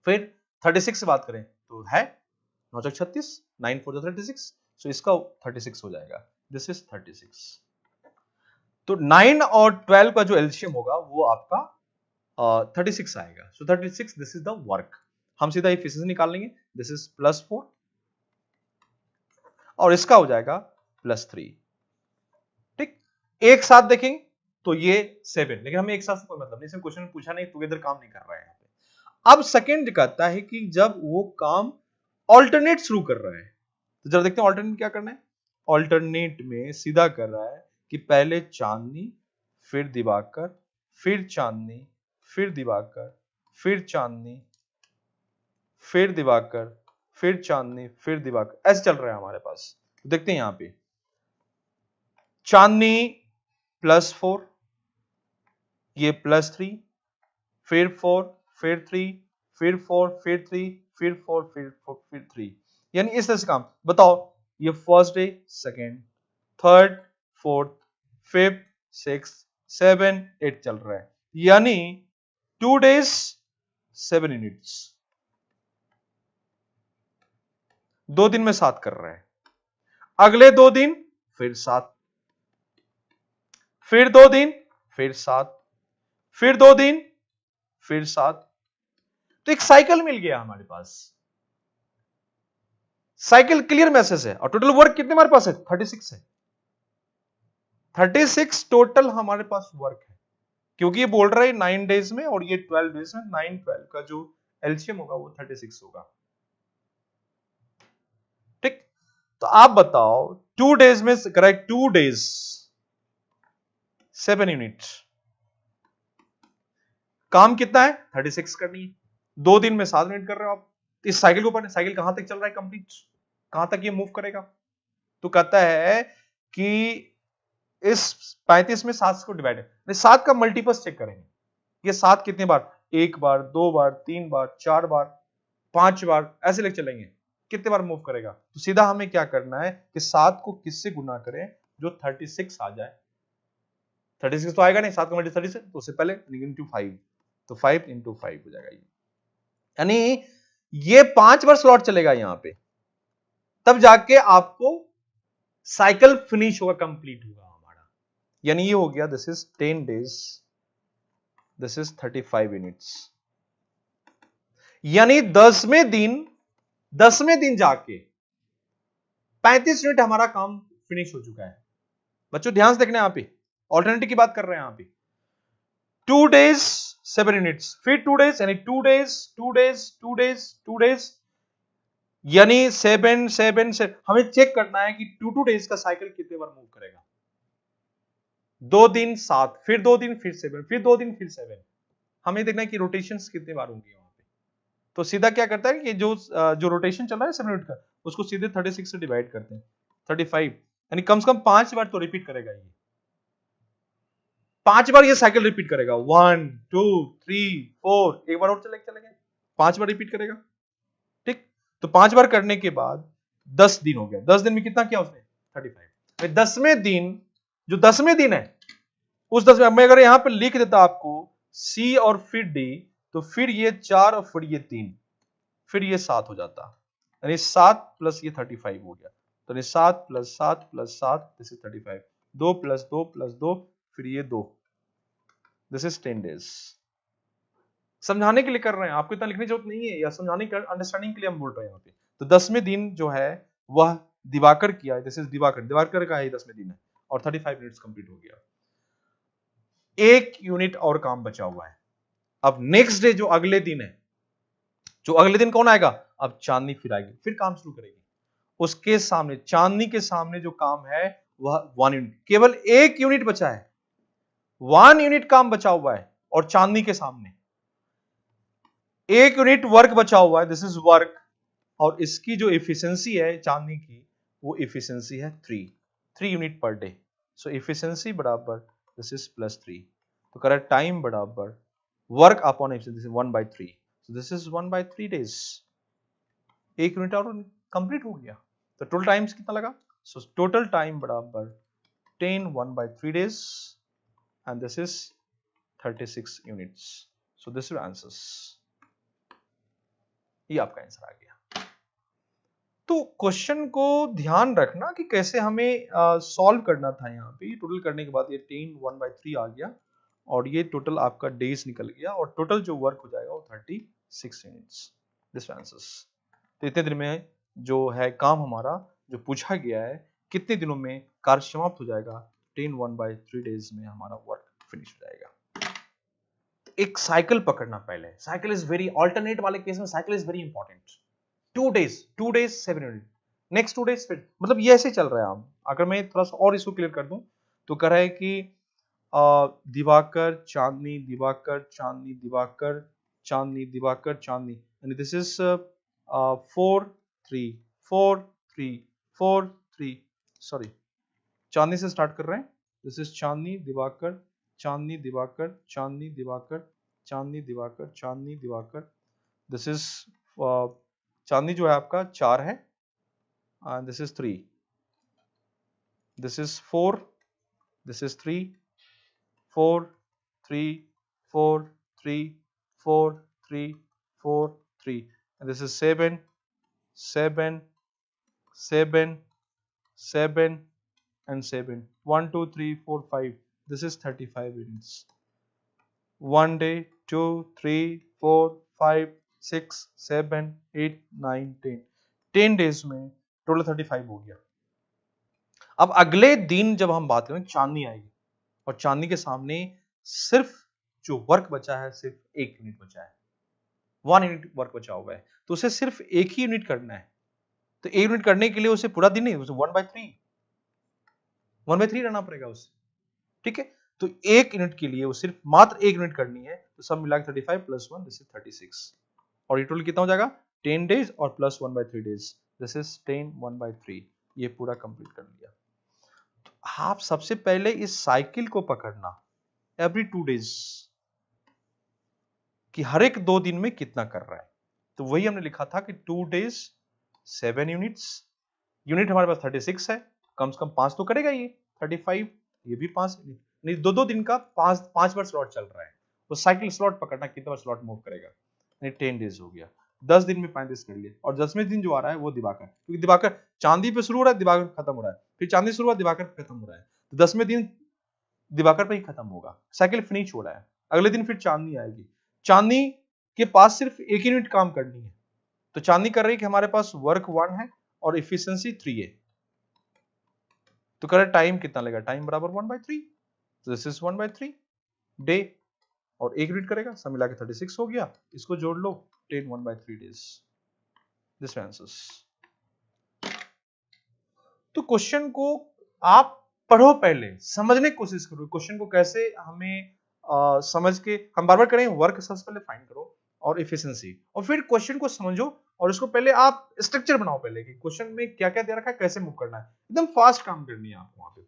Speaker 1: फिर 36 से बात करें तो है 9 36, 9 4 36, सो इसका 36 हो जाएगा, दिस इज 36। तो 9 और 12 का जो एलसीएम होगा वो आपका 36 आएगा। सो 36, दिस इज द वर्क। हम सीधा एफिशिएंसी निकाल लेंगे, दिस इज +4 और इसका हो जाएगा +3, ठीक। एक साथ देखेंगे तो ये 7, लेकिन हमें एक साथ से कोई मतलब नहीं, इसमें क्वेश्चन में पूछा नहीं, टुगेदर काम नहीं कर रहा है यहाँ पे। अब सेकंड कहता है कि जब वो काम ऑल्टरनेट शुरू कर रहा है, तो जरा देखते हैं ऑल्टरनेट क्या करना है। ऑल्टरनेट में सीधा कर रहा है कि पहले चांदनी, फिर दिवाकर, फिर चांदनी, फिर दिवाकर, फिर चांदनी, फिर दिवाकर, फिर चांदनी, फिर दिवाकर, ऐसे चल रहा है हमारे पास। तो देखते हैं यहां पे, चांदनी +4, ये +3, फिर 4, फिर 3, फिर 4, फिर 3, फिर 4, फिर 4, फिर 3, यानी इस तरह से काम। बताओ, ये first day, second, third, fourth, fifth, six, 7, 8 चल रहा है, यानी 2 days 7 यूनिट्स, 2 दिन में 7 कर रहा है। अगले 2 दिन फिर 7, फिर 2 दिन फिर 7, फिर 2 दिन फिर 7। तो एक साइकिल मिल गया हमारे पास, साइकिल क्लियर मैसेज है। और टोटल वर्क कितने हमारे पास है, 36 है। 36 टोटल हमारे पास वर्क है, क्योंकि ये बोल रहा है 9 डेज में और ये 12 डेज में, 9 12 का जो एलसीएम होगा वो 36 होगा, ठीक। तो आप बताओ 2 डेज में, करेक्ट, 2 डेज 7 यूनिट, काम कितना है, 36 करनी है। 2 दिन में 7 मिनट कर रहे हो आप। इस साइकिल को पढ़ने, साइकिल कहां तक चल रहा है कंप्लीट, कहां तक ये मूव करेगा। तो कहता है कि इस 35 में 7 को डिवाइड है, 7 का मल्टीपल्स चेक करेंगे। ये 7 कितने बार, 1 बार, 2 बार, 3 बार, 4 बार, 5 बार, ऐसे लेके चलेंगे, कितने बार मूव करेगा। तो सीधा हमें क्या करना है कि 7 को किससे गुना करें जो 36 आ जाए। 36 तो आएगा नहीं, 7 का मल्टीपल 36, तो उससे पहले × 5, तो 5 × 5 हो जाएगा ये। यानी ये 5 बार स्लॉट चलेगा यहां पे, तब जाके आपको साइकिल फिनिश होगा, कंप्लीट होगा हमारा। यानी ये हो गया, this is 10 days, this is 35 units. यानी 10वें दिन जाके 35 यूनिट हमारा काम फिनिश हो चुका है। बच्चों ध्यान से देखना, यहां पे ऑल्टरनेटिव की बात कर रहे हैं यहां पे। 2 डेज 7 यूनिट्स, फिर 2 डेज, यानी 2 डेज 2 डेज 2 डेज 2 डेज, यानी 7 7 7। हमें चेक करना है कि 2 डेज का साइकिल कितने बार मूव करेगा। 2 दिन 7, फिर 2 दिन, फिर 7, फिर 2 दिन, फिर 7। हमें देखना है कि रोटेशंस कितने बार होंगे वहां पे। तो सीधा क्या करता है कि जो रोटेशन चल रहा है 7 मिनट का, उसको सीधे 36 से डिवाइड करते हैं, 35, यानी कम से कम 5 बार तो रिपीट करेगा ये। 5 बार ये साइकिल रिपीट करेगा, 1 2 3 4, एक बार और चलेगा 5 बार रिपीट करेगा। ठीक, तो 5 बार करने के बाद 10 दिन हो गया। 10 दिन में कितना किया उसने, 35। 10वें दिन, जो 10वें दिन है, उस 10वें, मैं अगर यहां पर लिख देता आपको सी और फिर डी, तो फिर ये 4 और फिर ये 3, फिर ये 7 हो जाता, यानी 7 प्लस ये 35 हो गया। तो 7 plus 7 plus 7, this is 35। 2 plus 2 plus 2, फिर ये 2, दिस इज 10 डेज। समझाने के लिए कर रहे हैं, आपको इतना लिखने की जरूरत नहीं है, या समझाने के अंडरस्टैंडिंग के लिए हम बोल रहे हैं यहाँ पे। तो 10वें दिन जो है वह दिवाकर किया है, दिस इज दिवाकर का ही 10वें दिन है, और 35 मिनट्स कंप्लीट हो गया। 1 यूनिट और काम बचा हुआ है। अब नेक्स्ट डे जो अगले दिन है, जो अगले दिन कौन आएगा, अब चांदनी फिर आएगी, फिर काम शुरू करेगी। उसके सामने, चांदनी के सामने जो काम है वह 1 यूनिट, केवल 1 यूनिट बचा है, 1 यूनिट काम बचा हुआ है, और चांदनी के सामने 1 यूनिट वर्क बचा हुआ है, दिस इज वर्क। और इसकी जो एफिशिएंसी है चांदनी की, वो एफिशिएंसी है 3 यूनिट पर डे। सो एफिशिएंसी बराबर दिस इज +3। तो करेक्ट टाइम बराबर work upon efficiency 1/3। So this is 1/3 days. 1 unit और कंप्लीट हो गया। तो टोटल टाइम्स कितना लगा, सो टोटल टाइम बराबर 10 1/3 days, and this is 36 units. So this is answers. ये आपका आंसर आ गया। तो क्वेश्चन को ध्यान रखना कि कैसे हमें सॉल्व करना था। यहाँ पे टोटल करने के बाद ये 10 1/3 आ गया, और ये टोटल आपका डेज निकल गया, और टोटल जो वर्क हो जाएगा वो 36 यूनिट्स। This answers. तो इतने दिन में जो है काम हमारा जो पूछा गया है, कितने दिनों में कार्य समाप्त हो जाएगा, 10 1/3 डेज में हमारा वर्क फिनिश हो जाएगा। एक साइकिल पकड़ना पहले, साइकिल इज वेरी, ऑल्टरनेट वाले केस में cycle is very important. 2 days 7 unit, next 2 days फिर, मतलब ये ऐसे चल रहा है। आप अगर मैं थोड़ा सा और इसको क्लियर कर दूं, तो कह रहा है कि दिवाकर चांदनी दिवाकर चांदनी दिवाकर चांदनी दिवाकर चांदनी, यानी दिस इज 4 3 4 3 4 3, सॉरी, चांदनी से स्टार्ट कर रहे हैं। This is Chandni Diwakar Chandni Diwakar Chandni Diwakar Chandni Diwakar Chandni Diwakar, this is Chandni जो है आपका 4 है, and this is 3, this is 4, this is 3 4 3 4 3 4 3 4 3, and this is 7 7 7 7 and 7, 1 2 3 4 5, this is 35 units। 1 day 2 3 4 5 6 7 8 9 10 days में टोटल 35 हो गया। अब अगले दिन जब हम बात करें, चांदनी आएगी, और चांदनी के सामने सिर्फ जो वर्क बचा है, सिर्फ 1 यूनिट बचा है, 1 यूनिट वर्क बचा हुआ है, तो उसे सिर्फ 1 ही यूनिट करना है। तो 1 यूनिट करने के लिए उसे पूरा दिन नहीं, उसे 1/3 रहना पड़ेगा उसे। ठीक है, तो 1 यूनिट के लिए वो सिर्फ मात्र 1 यूनिट करनी है, तो सब मिला के 35 + 1, दिस इज 36, और ये टोटल कितना हो जाएगा, 10 डेज और प्लस 1/3 डेज, दिस इज 10 1/3। ये पूरा कंप्लीट कर लिया। तो आप सबसे पहले इस साइकिल को पकड़ना, एवरी 2 डेज, कि हर एक 2 दिन में कितना कर रहा है। तो वही हमने लिखा था कि 2 डेज 7 यूनिट्स, यूनिट हमारे पास 36 है, कम से कम 5 तो करेगा ये, 35, ये भी 5, नहीं 2 दिन का 5 बार स्लॉट चल रहा है। तो साइकिल स्लॉट पकड़ना, कितना बार स्लॉट मूव करेगा, यानी 10 डेज हो गया। 10 दिन में 35 कर लिए, और 10वें दिन जो आ रहा है वो दिवाकर, क्योंकि दिवाकर चांदी पे शुरू हो रहा है, दिवाकर खत्म हो रहा है, फिर चांदी शुरू हुआ, दिवाकर खत्म हो रहा है, तो 10वें दिन दिवाकर पे ही खत्म होगा, साइकिल फिनिश हो रहा है। अगले दिन फिर चांदनी आएगी, चांदनी के पास सिर्फ एक ही यूनिट काम करनी है, तो चांदनी कर रही है कि हमारे पास वर्क 1 है और इफिशियंसी 3 है, तो करें टाइम कितना लगेगा, टाइम बराबर 1/3, तो दिस इज 1/3 डे, और एक यूनिट करेगा, सब मिला के 36 हो गया, इसको जोड़ लो 10 1/3 डेज, दिस आंसर्स। तो क्वेश्चन को आप पढ़ो, पहले समझने की कोशिश करो क्वेश्चन को कैसे हमें समझ के, हम बार बार करें वर्क सबसे पहले फाइंड करो और एफिशिएंसी, और फिर क्वेश्चन को समझो और उसको पहले आप स्ट्रक्चर बनाओ पहले कि क्वेश्चन में क्या क्या दे रखा है, कैसे मूव करना है, एकदम फास्ट काम करनी है आपको, वहां पे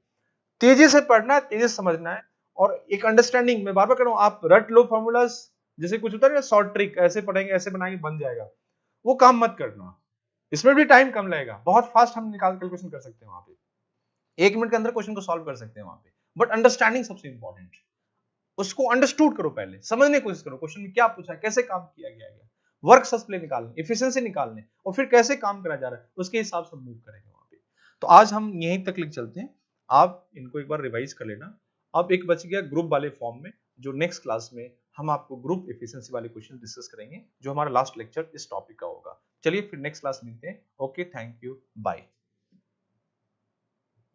Speaker 1: तेजी से पढ़ना है, तेजी से समझना है, और एक अंडरस्टैंडिंग, मैं बार बार कह रहा हूं, आप रट लो फॉर्मूलाज, जैसे कुछ होता है ना शॉर्ट ट्रिक, ऐसे पढ़ेंगे ऐसे बनाएंगे बन जाएगा, वो काम मत करना, इसमें भी टाइम कम लगेगा, बहुत फास्ट हम निकाल कैलकुलेशन कर सकते हैं वहां पे, 1 मिनट के अंदर क्वेश्चन को सॉल्व कर सकते हैं वहां पे, बट अंडरस्टैंडिंग सबसे इंपॉर्टेंट, उसको अंडरस्टूड करो, पहले समझने की कोशिश करो क्वेश्चन में क्या पूछा है, कैसे काम किया गया है, वर्क सबसे निकालने, एफिशिएंसी निकालने, और फिर कैसे काम करा जा रहा है उसके हिसाब से मूव करेंगे वहां पे। तो आज हम यहीं तक लिख चलते हैं, आप इनको एक बार रिवाइज कर लेना। अब एक बच गया ग्रुप वाले फॉर्म में, जो नेक्स्ट क्लास में हम आपको ग्रुप एफिशिएंसी वाले क्वेश्चन डिस्कस करेंगे, जो हमारा लास्ट लेक्चर इस टॉपिक का होगा। चलिए फिर नेक्स्ट क्लास मिलते हैं, ओके, थैंक यू, बाय।